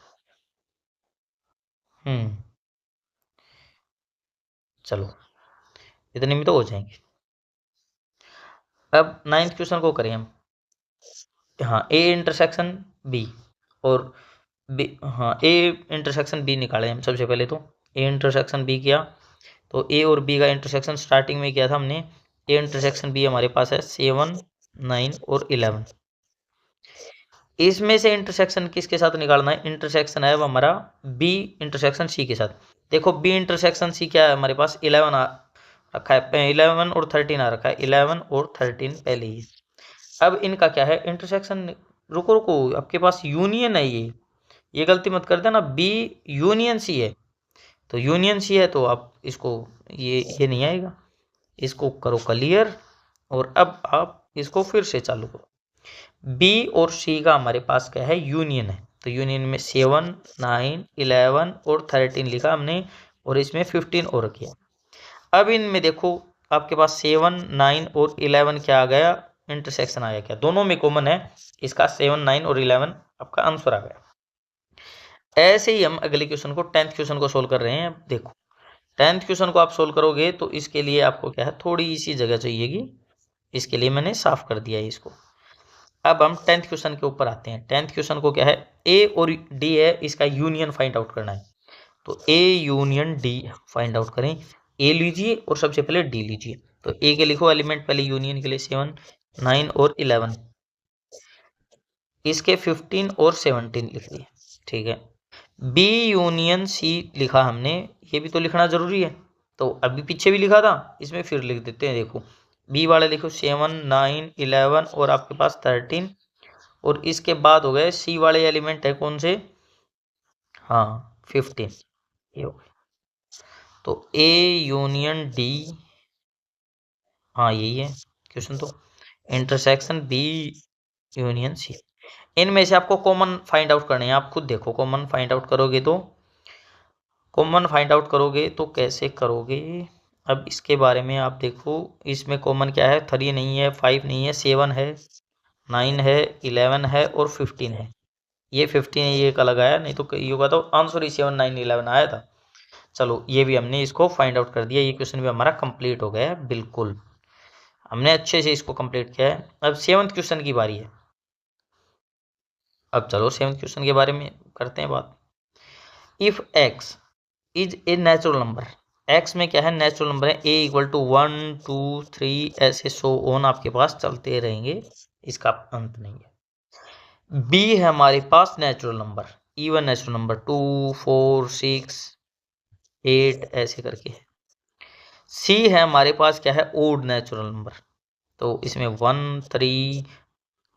चलो इतने में तो हो जाएंगे। अब 9th क्वेश्चन को करें हम, हाँ ए इंटरसेक्शन बी और बी, हाँ ए इंटरसेक्शन बी निकाले हम सबसे पहले। तो ए इंटरसेक्शन बी किया, तो ए और बी का इंटरसेक्शन स्टार्टिंग में किया था हमने। ए इंटरसेक्शन बी हमारे पास है 7 9 और 11। इसमें से इंटरसेक्शन किसके साथ निकालना है, इंटरसेक्शन है वो हमारा बी इंटरसेक्शन सी के साथ। देखो बी इंटरसेक्शन सी क्या है हमारे पास, 11 रखा है, 11 और 13 आ रखा है, 11 और 13 पहले ही। अब इनका क्या है इंटरसेक्शन, रुको रुको, आपके पास यूनियन है, ये गलती मत कर देना, बी यूनियन सी है, तो यूनियन सी है तो आप इसको ये नहीं आएगा, इसको करो क्लियर, और अब आप इसको फिर से चालू करो। बी और सी का हमारे पास क्या है यूनियन है, तो यूनियन में 7, 9, 11 और 13 लिखा हमने, और इसमें 15 और किया। अब इनमें देखो आपके पास 7, 9 और 11 क्या आ गया, इंटरसेक्शन आया, क्या दोनों में कॉमन है, इसका 7, 9 और 11 आपका आंसर आ गया। ऐसे ही हम अगले क्वेश्चन को 10th क्वेश्चन को सोल्व कर रहे हैं। देखो 10th क्वेश्चन को आप सोल्व करोगे तो इसके लिए आपको क्या है थोड़ी सी जगह चाहिएगी, इसके लिए मैंने साफ कर दिया है इसको। अब हम 10th क्वेश्चन के ऊपर आते हैं। 10th क्वेश्चन को क्या है, ए और डी है, इसका यूनियन फाइंड आउट करना है, तो A union D find out करें। ए लीजिए और सबसे पहले डी लीजिए, तो ए के लिखो एलिमेंट पहले यूनियन के लिए 7, 9 और 11, इसके 15 और 17 लिख दिए, ठीक है। बी यूनियन सी लिखा हमने, ये भी तो लिखना जरूरी है, तो अभी पीछे भी लिखा था, इसमें फिर लिख देते हैं। देखो बी वाले लिखो 7, 9, 11 और आपके पास 13, और इसके बाद हो गए सी वाले एलिमेंट है कौन से, हाँ 15, ये हो गए। तो ए यूनियन डी, हाँ यही है क्वेश्चन, तो इंटरसेक्शन बी यूनियन सी, इनमें से आपको कॉमन फाइंड आउट करने हैं। आप खुद देखो कॉमन फाइंड आउट करोगे तो कैसे करोगे, अब इसके बारे में आप देखो, इसमें कॉमन क्या है, 3 नहीं है, 5 नहीं है, 7 है, 9 है, 11 है और 15 है, ये 15 है, ये एक अलग आया, नहीं तो ये होगा तो आंसर ही 7, 9, 11 आया था। चलो ये भी हमने इसको फाइंड आउट कर दिया, ये क्वेश्चन भी हमारा कंप्लीट हो गया है, बिल्कुल हमने अच्छे से इसको कंप्लीट किया है। अब 7th क्वेश्चन की बारी है। अब चलो 7th क्वेश्चन के बारे में करते हैं बात। If x is a natural number, x में क्या है नेचुरल नंबर है, ए इक्वल टू 1, 2, 3 ऐसे सो ऑन आपके पास चलते रहेंगे, इसका अंत नहीं है। बी है हमारे पास natural number, even natural number 2, 4, 6, 8 ऐसे करके है। सी है हमारे पास क्या है ओड नेचुरल नंबर, तो इसमें 1, 3,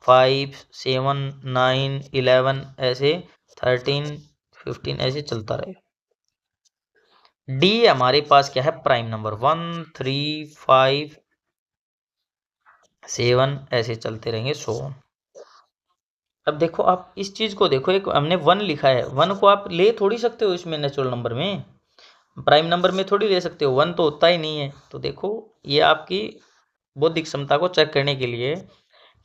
5, 7, 9, 11 ऐसे 13, 15 ऐसे चलता रहेगा। डी हमारे पास क्या है प्राइम नंबर, 1, 3, 5, 7 ऐसे चलते रहेंगे सो ऑन। अब देखो आप इस चीज को देखो, एक हमने 1 लिखा है, 1 को आप ले थोड़ी सकते हो इसमें नेचुरल नंबर में, प्राइम नंबर में थोड़ी ले सकते हो, 1 तो होता ही नहीं है। तो देखो ये आपकी बौद्धिक क्षमता को चेक करने के लिए,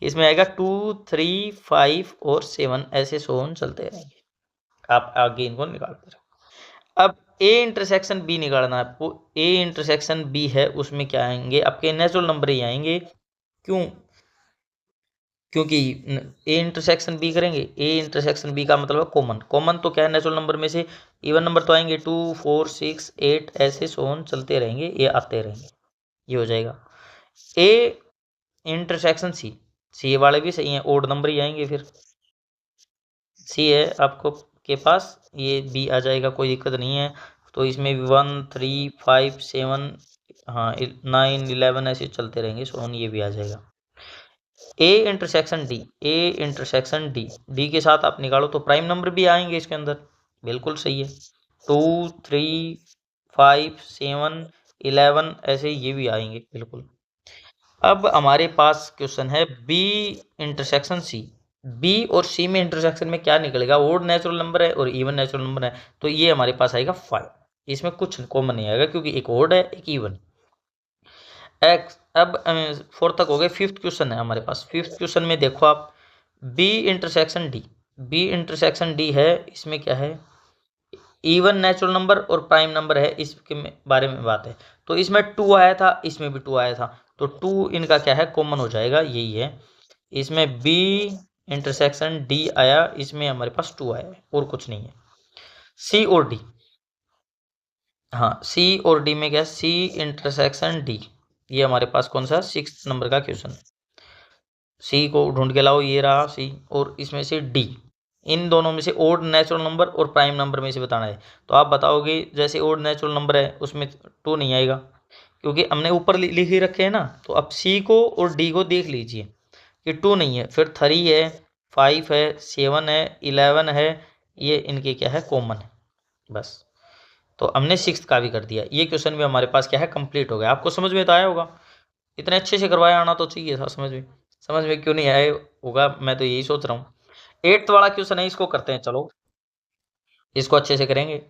इसमें आएगा 2, 3, 5 और 7 ऐसे सो ऑन चलते रहेंगे, आप आगे इनको निकालते रहो। अब ए इंटरसेक्शन बी निकालना है आपको, ए इंटरसेक्शन बी है उसमें क्या आएंगे आपके नेचुरल नंबर ही आएंगे, क्यों, क्योंकि ए इंटरसेक्शन बी करेंगे, ए इंटरसेक्शन बी का मतलब है कॉमन, कॉमन तो क्या है नेचुरल नंबर में से इवन नंबर तो आएंगे 2, 4, 6, 8 ऐसे सोन चलते रहेंगे, ये आते रहेंगे, ये हो जाएगा। ए इंटरसेक्शन सी, सी वाले भी सही है, ओड नंबर ही आएंगे, फिर सी है आपको के पास, ये बी आ जाएगा, कोई दिक्कत नहीं है। तो इसमें 1, 3, 5, 7, हाँ 9, 11 ऐसे चलते रहेंगे सोन, ये भी आ जाएगा। ए इंटरसेक्शन डी, ए इंटरसेक्शन डी, डी के साथ आप निकालो तो प्राइम नंबर भी आएंगे इसके अंदर, बिल्कुल सही है, 2, 3, 5, 7, 11 ऐसे ये भी आएंगे बिल्कुल। अब हमारे पास क्वेश्चन है बी इंटरसेक्शन सी, बी और सी में इंटरसेक्शन में क्या निकलेगा, ओड नेचुरल नंबर है और इवन नेचुरल नंबर है, तो ये हमारे पास आएगा 5, इसमें कुछ कॉमन नहीं आएगा क्योंकि एक ओड है एक इवन। एक्स, अब 4 तक हो गए, 5th क्वेश्चन है हमारे पास। 5th क्वेश्चन में देखो आप B intersection D, B intersection D है, इसमें क्या है इवन नेचुरल नंबर और प्राइम नंबर है, इसके बारे में बात है। तो इसमें 2 आया था, इसमें भी 2 आया था, तो 2 इनका क्या है कॉमन हो जाएगा, यही है। इसमें बी इंटरसेक्शन डी आया, इसमें हमारे पास 2 आया है और कुछ नहीं है। सी और डी, हाँ सी और डी में क्या, सी इंटरसेक्शन डी, ये हमारे पास कौन सा 6th नंबर का क्वेश्चन है। सी को ढूंढ के लाओ, ये रहा सी, और इसमें से डी, इन दोनों में से ओड नेचुरल नंबर और प्राइम नंबर में से बताना है। तो आप बताओगे जैसे ओड नेचुरल नंबर है उसमें 2 नहीं आएगा, क्योंकि हमने ऊपर लिख ही रखे हैं ना। तो अब सी को और डी को देख लीजिए कि 2 नहीं है, फिर 3 है, 5 है, 7 है, 11 है, ये इनके क्या है कॉमन है बस। तो हमने 6th का भी कर दिया। ये क्वेश्चन भी हमारे पास क्या है कंप्लीट हो गया। आपको समझ में तो आया होगा, इतने अच्छे से करवाया आना तो चाहिए था समझ में क्यों नहीं आया होगा, मैं तो यही सोच रहा हूँ। 8th वाला क्वेश्चन है, इसको करते हैं। चलो इसको अच्छे से करेंगे।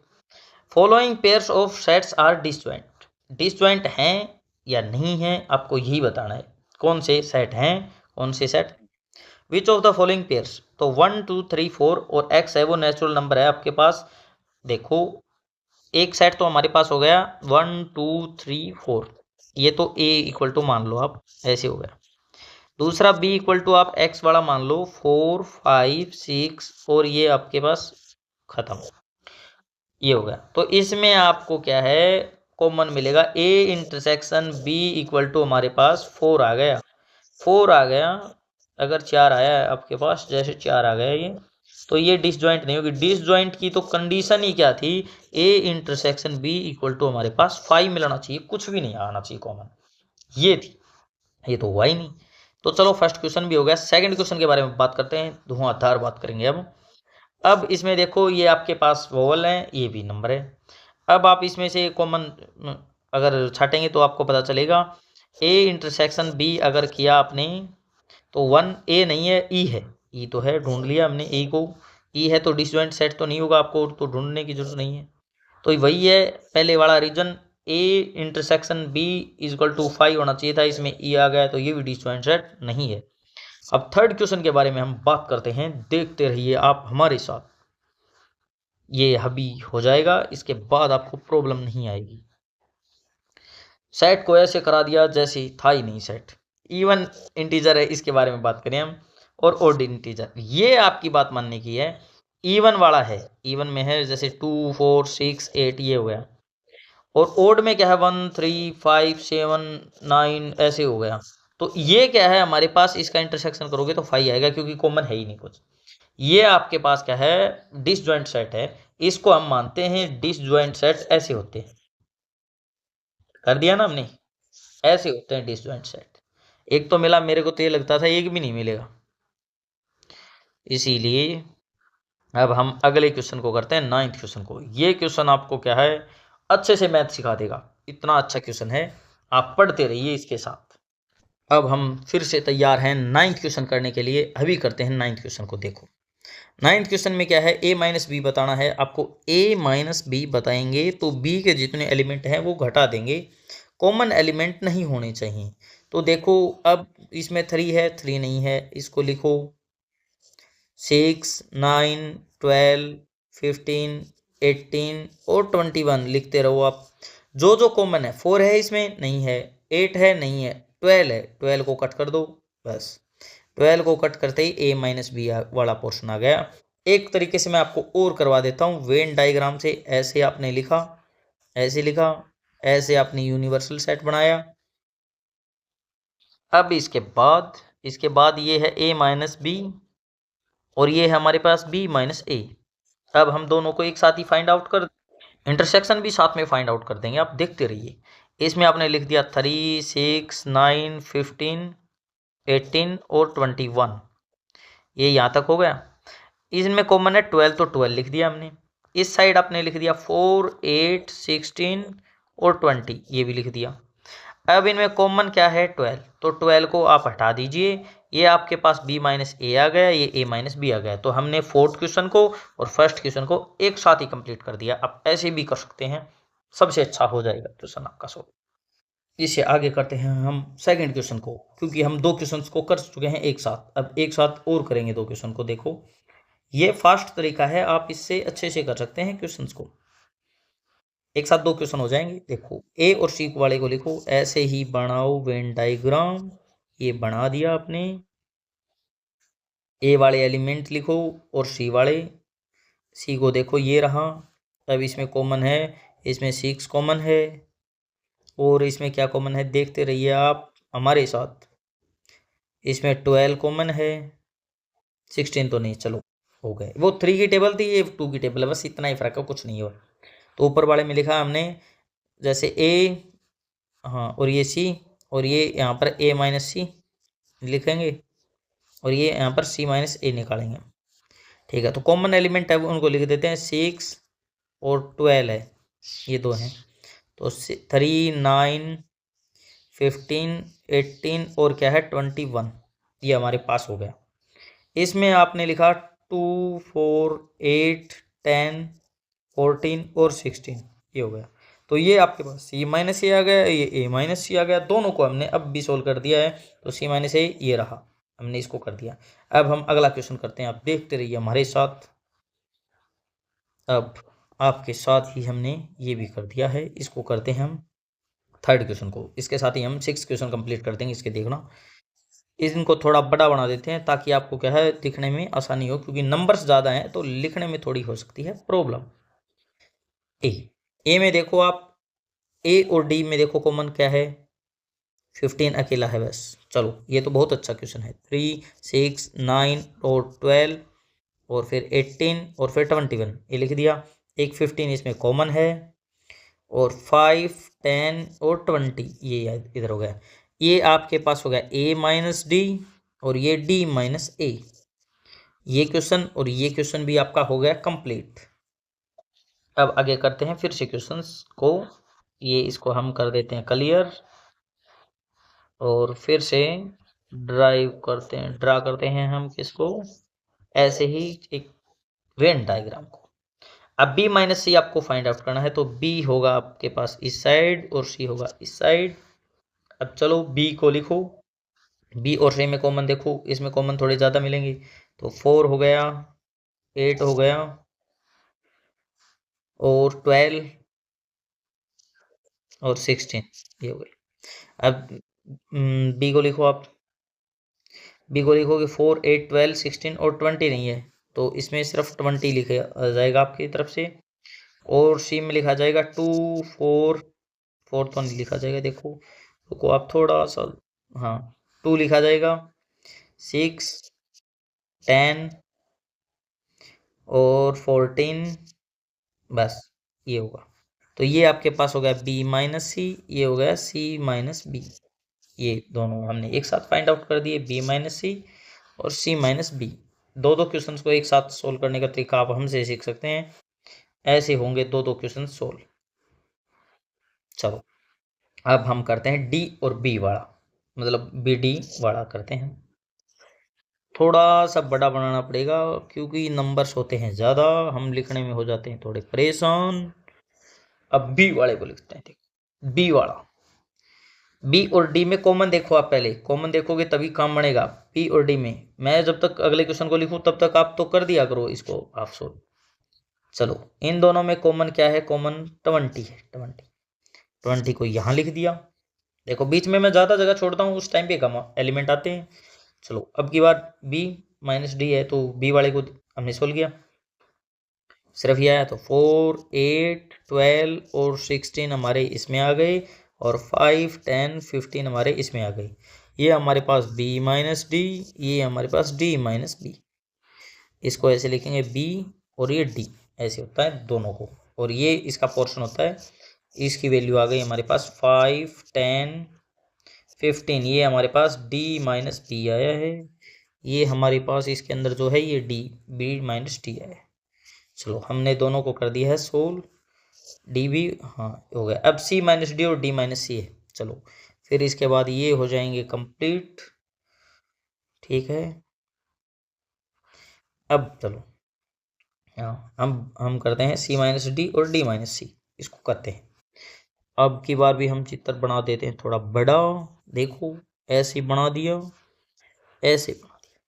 Following pairs of sets are disjoint. Disjoint हैं या नहीं है, आपको यही बताना है कौन से सेट हैं कौन से set. Which of the following pairs, तो 1 2 3 4 और x है वो नेचुरल नंबर है आपके पास। देखो एक सेट तो हमारे पास हो गया 1 2 3 4, ये तो a इक्वल टू मान लो आप, ऐसे हो गया। दूसरा b इक्वल टू आप x वाला मान लो 4 5 6 और ये आपके पास खत्म, ये हो गया। तो इसमें आपको क्या है कॉमन मिलेगा, a intersection b equal to हमारे पास 4 आ गया, 4 आ गया। अगर 4 आया है आपके पास, जैसे 4 आ गया ये, तो ये डिसजॉइंट नहीं होगी। डिसजॉइंट की तो कंडीशन ही क्या थी, a intersection b equal to हमारे पास 5 मिलना चाहिए, कुछ भी नहीं आना चाहिए कॉमन, ये थी। ये तो हुआ ही नहीं। तो चलो फर्स्ट क्वेश्चन भी हो गया। सेकंड क्वेश्चन के बारे में बात करते हैं, धुआंधार बात करेंगे अब इसमें देखो ये आपके पास वोवल है, ये भी नंबर है। अब आप इसमें से कॉमन अगर छाटेंगे तो आपको पता चलेगा a इंटरसेक्शन b अगर किया आपने तो 1 a नहीं है e है, e तो है, ढूंढ लिया हमने e को, e है तो डिसजॉइंट सेट तो नहीं होगा, आपको तो ढूंढने की जरूरत नहीं है। तो वही है पहले वाला reason, a intersection b equal to 5 होना चाहिए था, इसमें e आ गया तो ये भी डिसजॉइंट सेट नहीं है। अब थर्ड क्वेश्चन के बारे में हम बात करते हैं, देखते रहिए आप हमारे साथ, ये अभी हो जाएगा, इसके बाद आपको प्रॉब्लम नहीं आएगी। सेट को ऐसे करा दिया जैसे था ही नहीं सेट। इवन इंटीजर है, इसके बारे में बात करें हम, और ओड इंटीजर, ये आपकी बात मानने की है। इवन वाला है, इवन में है जैसे 2 4 6 8 ये हो गया, और ओड में क्या है 1 3 5 7 9 ऐसे हो गया। तो ये क्या है हमारे पास, इसका इंटरसेक्शन करोगे तो 5 आएगा क्योंकि कॉमन है ही नहीं कुछ। ये आपके पास क्या है डिसजॉइंट सेट है, इसको हम मानते हैं डिसजॉइंट सेट, ऐसे होते हैं। कर दिया ना हमने, ऐसे होते हैं डिसजॉइंट सेट। एक तो मिला, मेरे को तो ये लगता था एक भी नहीं मिलेगा, इसीलिए अब हम अगले क्वेश्चन को करते हैं, 9th क्वेश्चन को। ये क्वेश्चन आपको क्या है अच्छे से मैथ सिखा देगा, इतना अच्छा क्वेश्चन है, आप पढ़ते रहिए इसके साथ। अब हम फिर से तैयार हैं 9th क्वेश्चन करने के लिए। अभी करते हैं 9th क्वेश्चन को। देखो 9th क्वेश्चन में क्या है, a माइनस बी बताना है आपको। a माइनस बी बताएंगे तो b के जितने एलिमेंट हैं वो घटा देंगे, कॉमन एलिमेंट नहीं होने चाहिए। तो देखो अब इसमें 3 है, 3 नहीं है, इसको लिखो 6 9 12 15 18 और 21 लिखते रहो आप। जो जो कॉमन है, 4 है इसमें नहीं है, 8 है नहीं है, 12 है, 12 को कट कर दो बस। 12 को कट करते ही a माइनस बी वाला पोर्शन आ गया। एक तरीके से मैं आपको और करवा देता हूँ, वेन डायग्राम से ऐसे आपने लिखा, ऐसे लिखा, ऐसे आपने यूनिवर्सल सेट बनाया। अब इसके बाद ये है a माइनस बी और ये है हमारे पास b माइनस ए। अब हम दोनों को एक साथ ही फाइंड आउट कर, इंटरसेक्शन भी साथ में फाइंड आउट कर देंगे, आप देखते रहिए। इसमें आपने लिख दिया 3 6 9 15 18 और 21, ये यहाँ तक हो गया। इसमें कॉमन है 12 तो 12 लिख दिया हमने। इस साइड आपने लिख दिया 4 8 16 और 20, ये भी लिख दिया। अब इनमें कॉमन क्या है 12, तो 12 को आप हटा दीजिए, ये आपके पास b माइनस ए आ गया, ये a माइनस बी आ गया। तो हमने फोर्थ क्वेश्चन को और फर्स्ट क्वेश्चन को एक साथ ही कंप्लीट कर दिया। आप ऐसे भी कर सकते हैं, सबसे अच्छा हो जाएगा क्वेश्चन आपका सॉल्व। इससे आगे करते हैं हम सेकंड क्वेश्चन को, क्योंकि हम 2 क्वेश्चन को कर चुके हैं एक साथ, अब एक साथ और करेंगे 2 क्वेश्चन को। देखो ये फास्ट तरीका है, आप इससे अच्छे से कर सकते हैं क्वेश्चंस को, एक साथ 2 क्वेश्चन हो जाएंगे। देखो ए और सी वाले को लिखो, ऐसे ही बनाओ वेन डायग्राम, ये बना दिया आपने। ए वाले एलिमेंट लिखो और सी वाले, सी को देखो ये रहा। अब इसमें कॉमन है, इसमें 6 कॉमन है और इसमें क्या कॉमन है देखते रहिए आप हमारे साथ। इसमें 12 कॉमन है, 16 तो नहीं, चलो हो गए। वो 3 की टेबल थी, ये 2 की टेबल है, बस इतना ही फर्क है, कुछ नहीं हुआ। तो ऊपर वाले में लिखा हमने जैसे a हाँ, और ये सी, और ये यहाँ पर ए माइनस सी लिखेंगे, और ये यहाँ पर सी माइनस ए निकालेंगे। ठीक है, तो कॉमन एलिमेंट है उनको लिख देते हैं, 6 और 12 है, ये दो हैं, तो 3 9 15 18 और क्या है 21, ये हमारे पास हो गया। इसमें आपने लिखा 2 4 8 10 14 और 16, ये हो गया। तो ये आपके पास सी माइनस ए आ गया, ये ए माइनस सी आ गया, दोनों को हमने अब भी सोल्व कर दिया है। तो सी माइनस ए ये रहा, हमने इसको कर दिया। अब हम अगला क्वेश्चन करते हैं, आप देखते रहिए हमारे साथ। अब आपके साथ ही हमने ये भी कर दिया है, इसको करते हैं हम थर्ड क्वेश्चन को, इसके साथ ही हम 6 क्वेश्चन कंप्लीट कर देंगे। इसके देखना, इनको थोड़ा बड़ा बना देते हैं ताकि आपको क्या है दिखने में आसानी हो, क्योंकि नंबर्स ज़्यादा हैं तो लिखने में थोड़ी हो सकती है प्रॉब्लम। ए में देखो आप, ए और डी में देखो कॉमन क्या है, 15 अकेला है बस। चलो ये तो बहुत अच्छा क्वेश्चन है। 3 6 9 और 12 और फिर 18 और फिर 21, ये लिख दिया। एक 15 इसमें कॉमन है, और 5 10 और 20 ये इधर हो गया। ये आपके पास हो गया ए माइनस डी, और ये डी माइनस ए। ये क्वेश्चन और ये क्वेश्चन भी आपका हो गया कंप्लीट। अब आगे करते हैं फिर से क्वेश्चंस को, ये इसको हम कर देते हैं क्लियर, और फिर से ड्रा करते हैं हम किसको, ऐसे ही एक वेन डायग्राम को। अब b माइनस सी आपको फाइंड आउट करना है, तो b होगा आपके पास इस साइड और c होगा इस साइड। अब चलो b को लिखो, b और c में कॉमन देखो, इसमें कॉमन थोड़े ज़्यादा मिलेंगे, तो 4 हो गया, 8 हो गया, और 12 और 16, ये हो गई। अब b को लिखो आप, b को लिखोगे 4 8 12 16 और 20 नहीं है, तो इसमें सिर्फ 20 लिखा जाएगा आपकी तरफ से। और सी में लिखा जाएगा 2 4 4 तो नहीं लिखा जाएगा, देखो रुको आप थोड़ा सा, हाँ 2 लिखा जाएगा, 6 10 और 14, बस ये होगा। तो ये आपके पास हो गया b माइनस सी, ये हो गया c माइनस बी। ये दोनों हमने एक साथ फाइंड आउट कर दिए, b माइनस सी और c माइनस बी। दो क्वेश्चंस को एक साथ सोल्व करने का तरीका आप हमसे सीख सकते हैं, ऐसे होंगे दो क्वेश्चन सोल्व। चलो अब हम करते हैं डी और बी वाला, मतलब बी डी वाला करते हैं। थोड़ा सा बड़ा बनाना पड़ेगा क्योंकि नंबर्स होते हैं ज़्यादा, हम लिखने में हो जाते हैं थोड़े परेशान। अब बी वाले को लिखते हैं, देखो बी वाला, बी और डी में कॉमन देखो, आप पहले कॉमन देखोगे तभी काम बनेगा। बी और डी में मैं जब तक अगले क्वेश्चन को लिखूं तब तक आप तो कर दिया करो इसको आप सोल्व। चलो इन दोनों में कॉमन क्या है, कॉमन 20 है, 20 को यहाँ लिख दिया। देखो बीच में मैं ज़्यादा जगह छोड़ता हूँ, उस टाइम पे कम एलिमेंट आते हैं। चलो अब की बार b माइनस डी है, तो b वाले को हमने सोल्व किया, सिर्फ ये आया, तो 4 8 12 और 16 हमारे इसमें आ गए, और 5 10 15 हमारे इसमें आ गई। ये हमारे पास b माइनस डी, ये हमारे पास d माइनस बी। इसको ऐसे लिखेंगे b और ये d, ऐसे होता है दोनों को, और ये इसका पोर्शन होता है। इसकी वैल्यू आ गई हमारे पास 5 10 15, ये हमारे पास d माइनस बी आया है। ये हमारे पास इसके अंदर जो है ये b माइनस डी आया है। चलो हमने दोनों को कर दिया है सोल्व, डी भी हाँ हो गया। अब c माइनस डी और d माइनस सी है। चलो फिर इसके बाद ये हो जाएंगे कंप्लीट, ठीक है। अब चलो हाँ हम करते हैं c माइनस डी और d माइनस सी, इसको करते हैं। अब की बार भी हम चित्र बना देते हैं थोड़ा बड़ा, देखो ऐसे बना दिया, ऐसे बना दिया,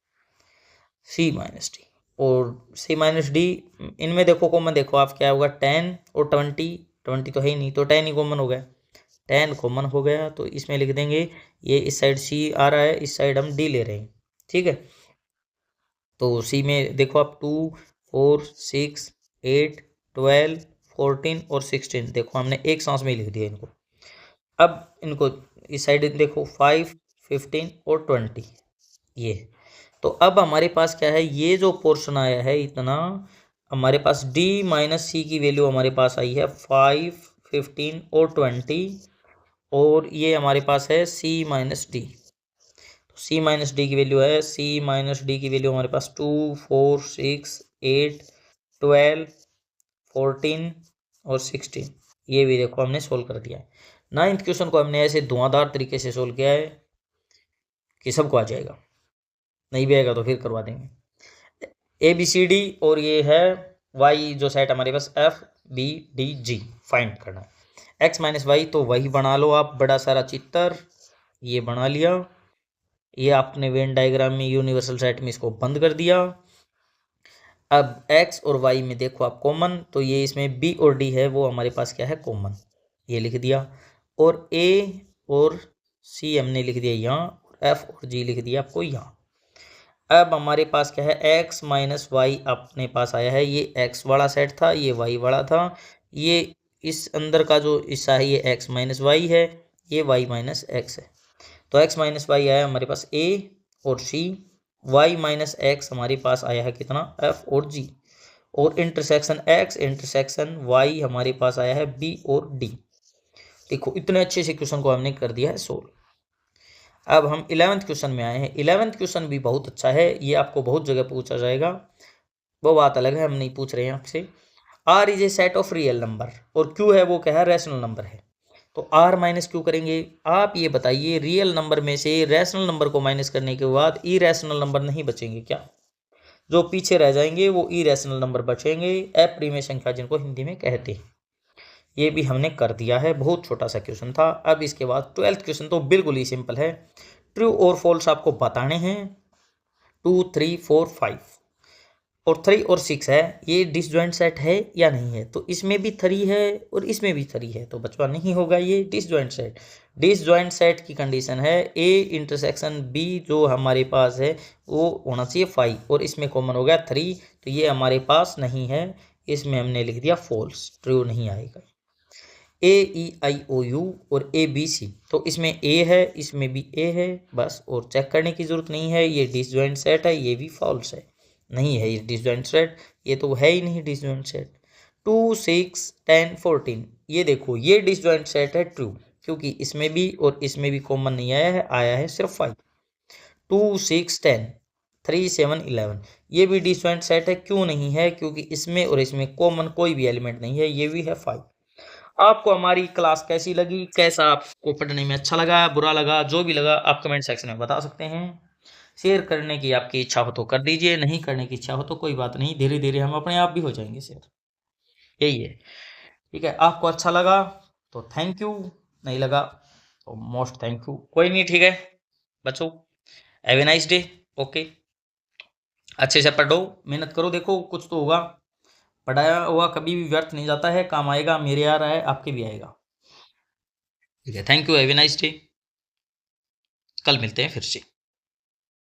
c माइनस डी और c माइनस डी। इनमें देखो कॉमन देखो आप क्या होगा, 10 और 20 तो है ही नहीं, तो 10 ही कॉमन हो गया, 10 कॉमन हो गया। तो इसमें लिख देंगे, ये इस साइड c आ रहा है, इस साइड हम d ले रहे हैं, ठीक है। तो c में देखो आप 2 4 6 8 12 14 और 16, देखो हमने एक सांस में लिख दिया इनको। अब इनको इस साइड देखो 5 15 और 20, ये। तो अब हमारे पास क्या है, ये जो पोर्शन आया है इतना, हमारे पास d माइनस सी की वैल्यू हमारे पास आई है 5 15 और 20, और ये हमारे पास है c माइनस डी। तो c माइनस डी की वैल्यू है, c माइनस डी की वैल्यू हमारे पास 2, 4, 6, 8, 12, 14 और 16। ये भी देखो हमने सोल्व कर दिया है। 9th क्वेश्चन को हमने ऐसे धुआंधार तरीके से सोल्व किया है कि सबको आ जाएगा, नहीं भी आएगा तो फिर करवा देंगे। ABCD और ये है y जो सेट हमारे पास FBDG फाइंड करना है। x माइनस वाई तो वही बना लो आप, बड़ा सारा चित्र ये बना लिया, ये आपने वेन डायग्राम में यूनिवर्सल सेट में इसको बंद कर दिया। अब x और y में देखो आप कॉमन, तो ये इसमें b और d है वो हमारे पास क्या है कॉमन, ये लिख दिया। और a और c हमने लिख दिया यहाँ, और f और g लिख दिया आपको यहाँ। अब हमारे पास क्या है x माइनस वाई अपने पास आया है, ये x वाला सेट था, ये y वाला था, ये इस अंदर का जो हिस्सा है ये x माइनस वाई है, ये y माइनस एक्स है। तो x माइनस वाई आया हमारे पास a और c, y माइनस एक्स हमारे पास आया है कितना f और g, और इंटरसेक्शन x इंटरसेक्शन y हमारे पास आया है b और d। देखो इतने अच्छे से क्वेश्चन को हमने कर दिया है सोल्व। अब हम 11th क्वेश्चन में आए हैं। 11th क्वेश्चन भी बहुत अच्छा है, ये आपको बहुत जगह पूछा जाएगा, वो बात अलग है, हम नहीं पूछ रहे हैं आपसे। R is a set of real number और Q है वो क्या है रैशनल नंबर है। तो R माइनस Q करेंगे। आप ये बताइए रियल नंबर में से रैशनल नंबर को माइनस करने के बाद इरेशनल नंबर नहीं बचेंगे क्या? जो पीछे रह जाएंगे वो इरेशनल नंबर बचेंगे, अप्रिमेय संख्या जिनको हिंदी में कहते हैं। ये भी हमने कर दिया है, बहुत छोटा सा क्वेश्चन था। अब इसके बाद 12th क्वेश्चन तो बिल्कुल ही सिंपल है, ट्रू और फॉल्स आपको बताने हैं। 2, 3, 4, 5 और 3 और 6 है, ये डिसजॉइंट सेट है या नहीं है? तो इसमें भी 3 है और इसमें भी 3 है, तो बचवा नहीं होगा ये डिसजॉइंट सेट। डिसजॉइंट सेट की कंडीशन है A इंटरसेक्शन B जो हमारे पास है वो होना चाहिए 5, और इसमें कॉमन हो गया 3, तो ये हमारे पास नहीं है, इसमें हमने लिख दिया फॉल्स, ट्रू नहीं आएगा। AEIOU और ABC, तो इसमें A है इसमें भी A है बस, और चेक करने की जरूरत नहीं है। ये डिसजॉइंट सेट है, ये भी फॉल्स है, नहीं है ये डिसजॉइंट सेट, ये तो है ही नहीं डिसजॉइंट सेट। 2, 6, 10, 14 ये देखो ये डिसजॉइंट सेट है ट्रू, क्योंकि इसमें भी और इसमें भी कॉमन नहीं आया है सिर्फ 5। 2, 6, 10, 3, 7, 11 ये भी डिसजॉइंट सेट है, क्यों नहीं है? क्योंकि इसमें और इसमें कॉमन कोई भी एलिमेंट नहीं है, ये भी है 5। आपको हमारी क्लास कैसी लगी, कैसा आपको पढ़ने में अच्छा लगा बुरा लगा, जो भी लगा आप कमेंट सेक्शन में बता सकते हैं। शेयर करने की आपकी इच्छा हो तो कर दीजिए, नहीं करने की इच्छा हो तो कोई बात नहीं, धीरे धीरे हम अपने आप भी हो जाएंगे शेयर, यही है। ठीक है, आपको अच्छा लगा तो थैंक यू, नहीं लगा तो मोस्ट थैंक यू, कोई नहीं। ठीक है बच्चों, have a nice day, okay. अच्छे से पढ़ो, मेहनत करो, देखो कुछ तो होगा, पढ़ाया हुआ कभी भी व्यर्थ नहीं जाता है, काम आएगा, मेरे आ रहा है आपके भी आएगा। ठीक है, thank you, have a nice day, कल मिलते हैं फिर से।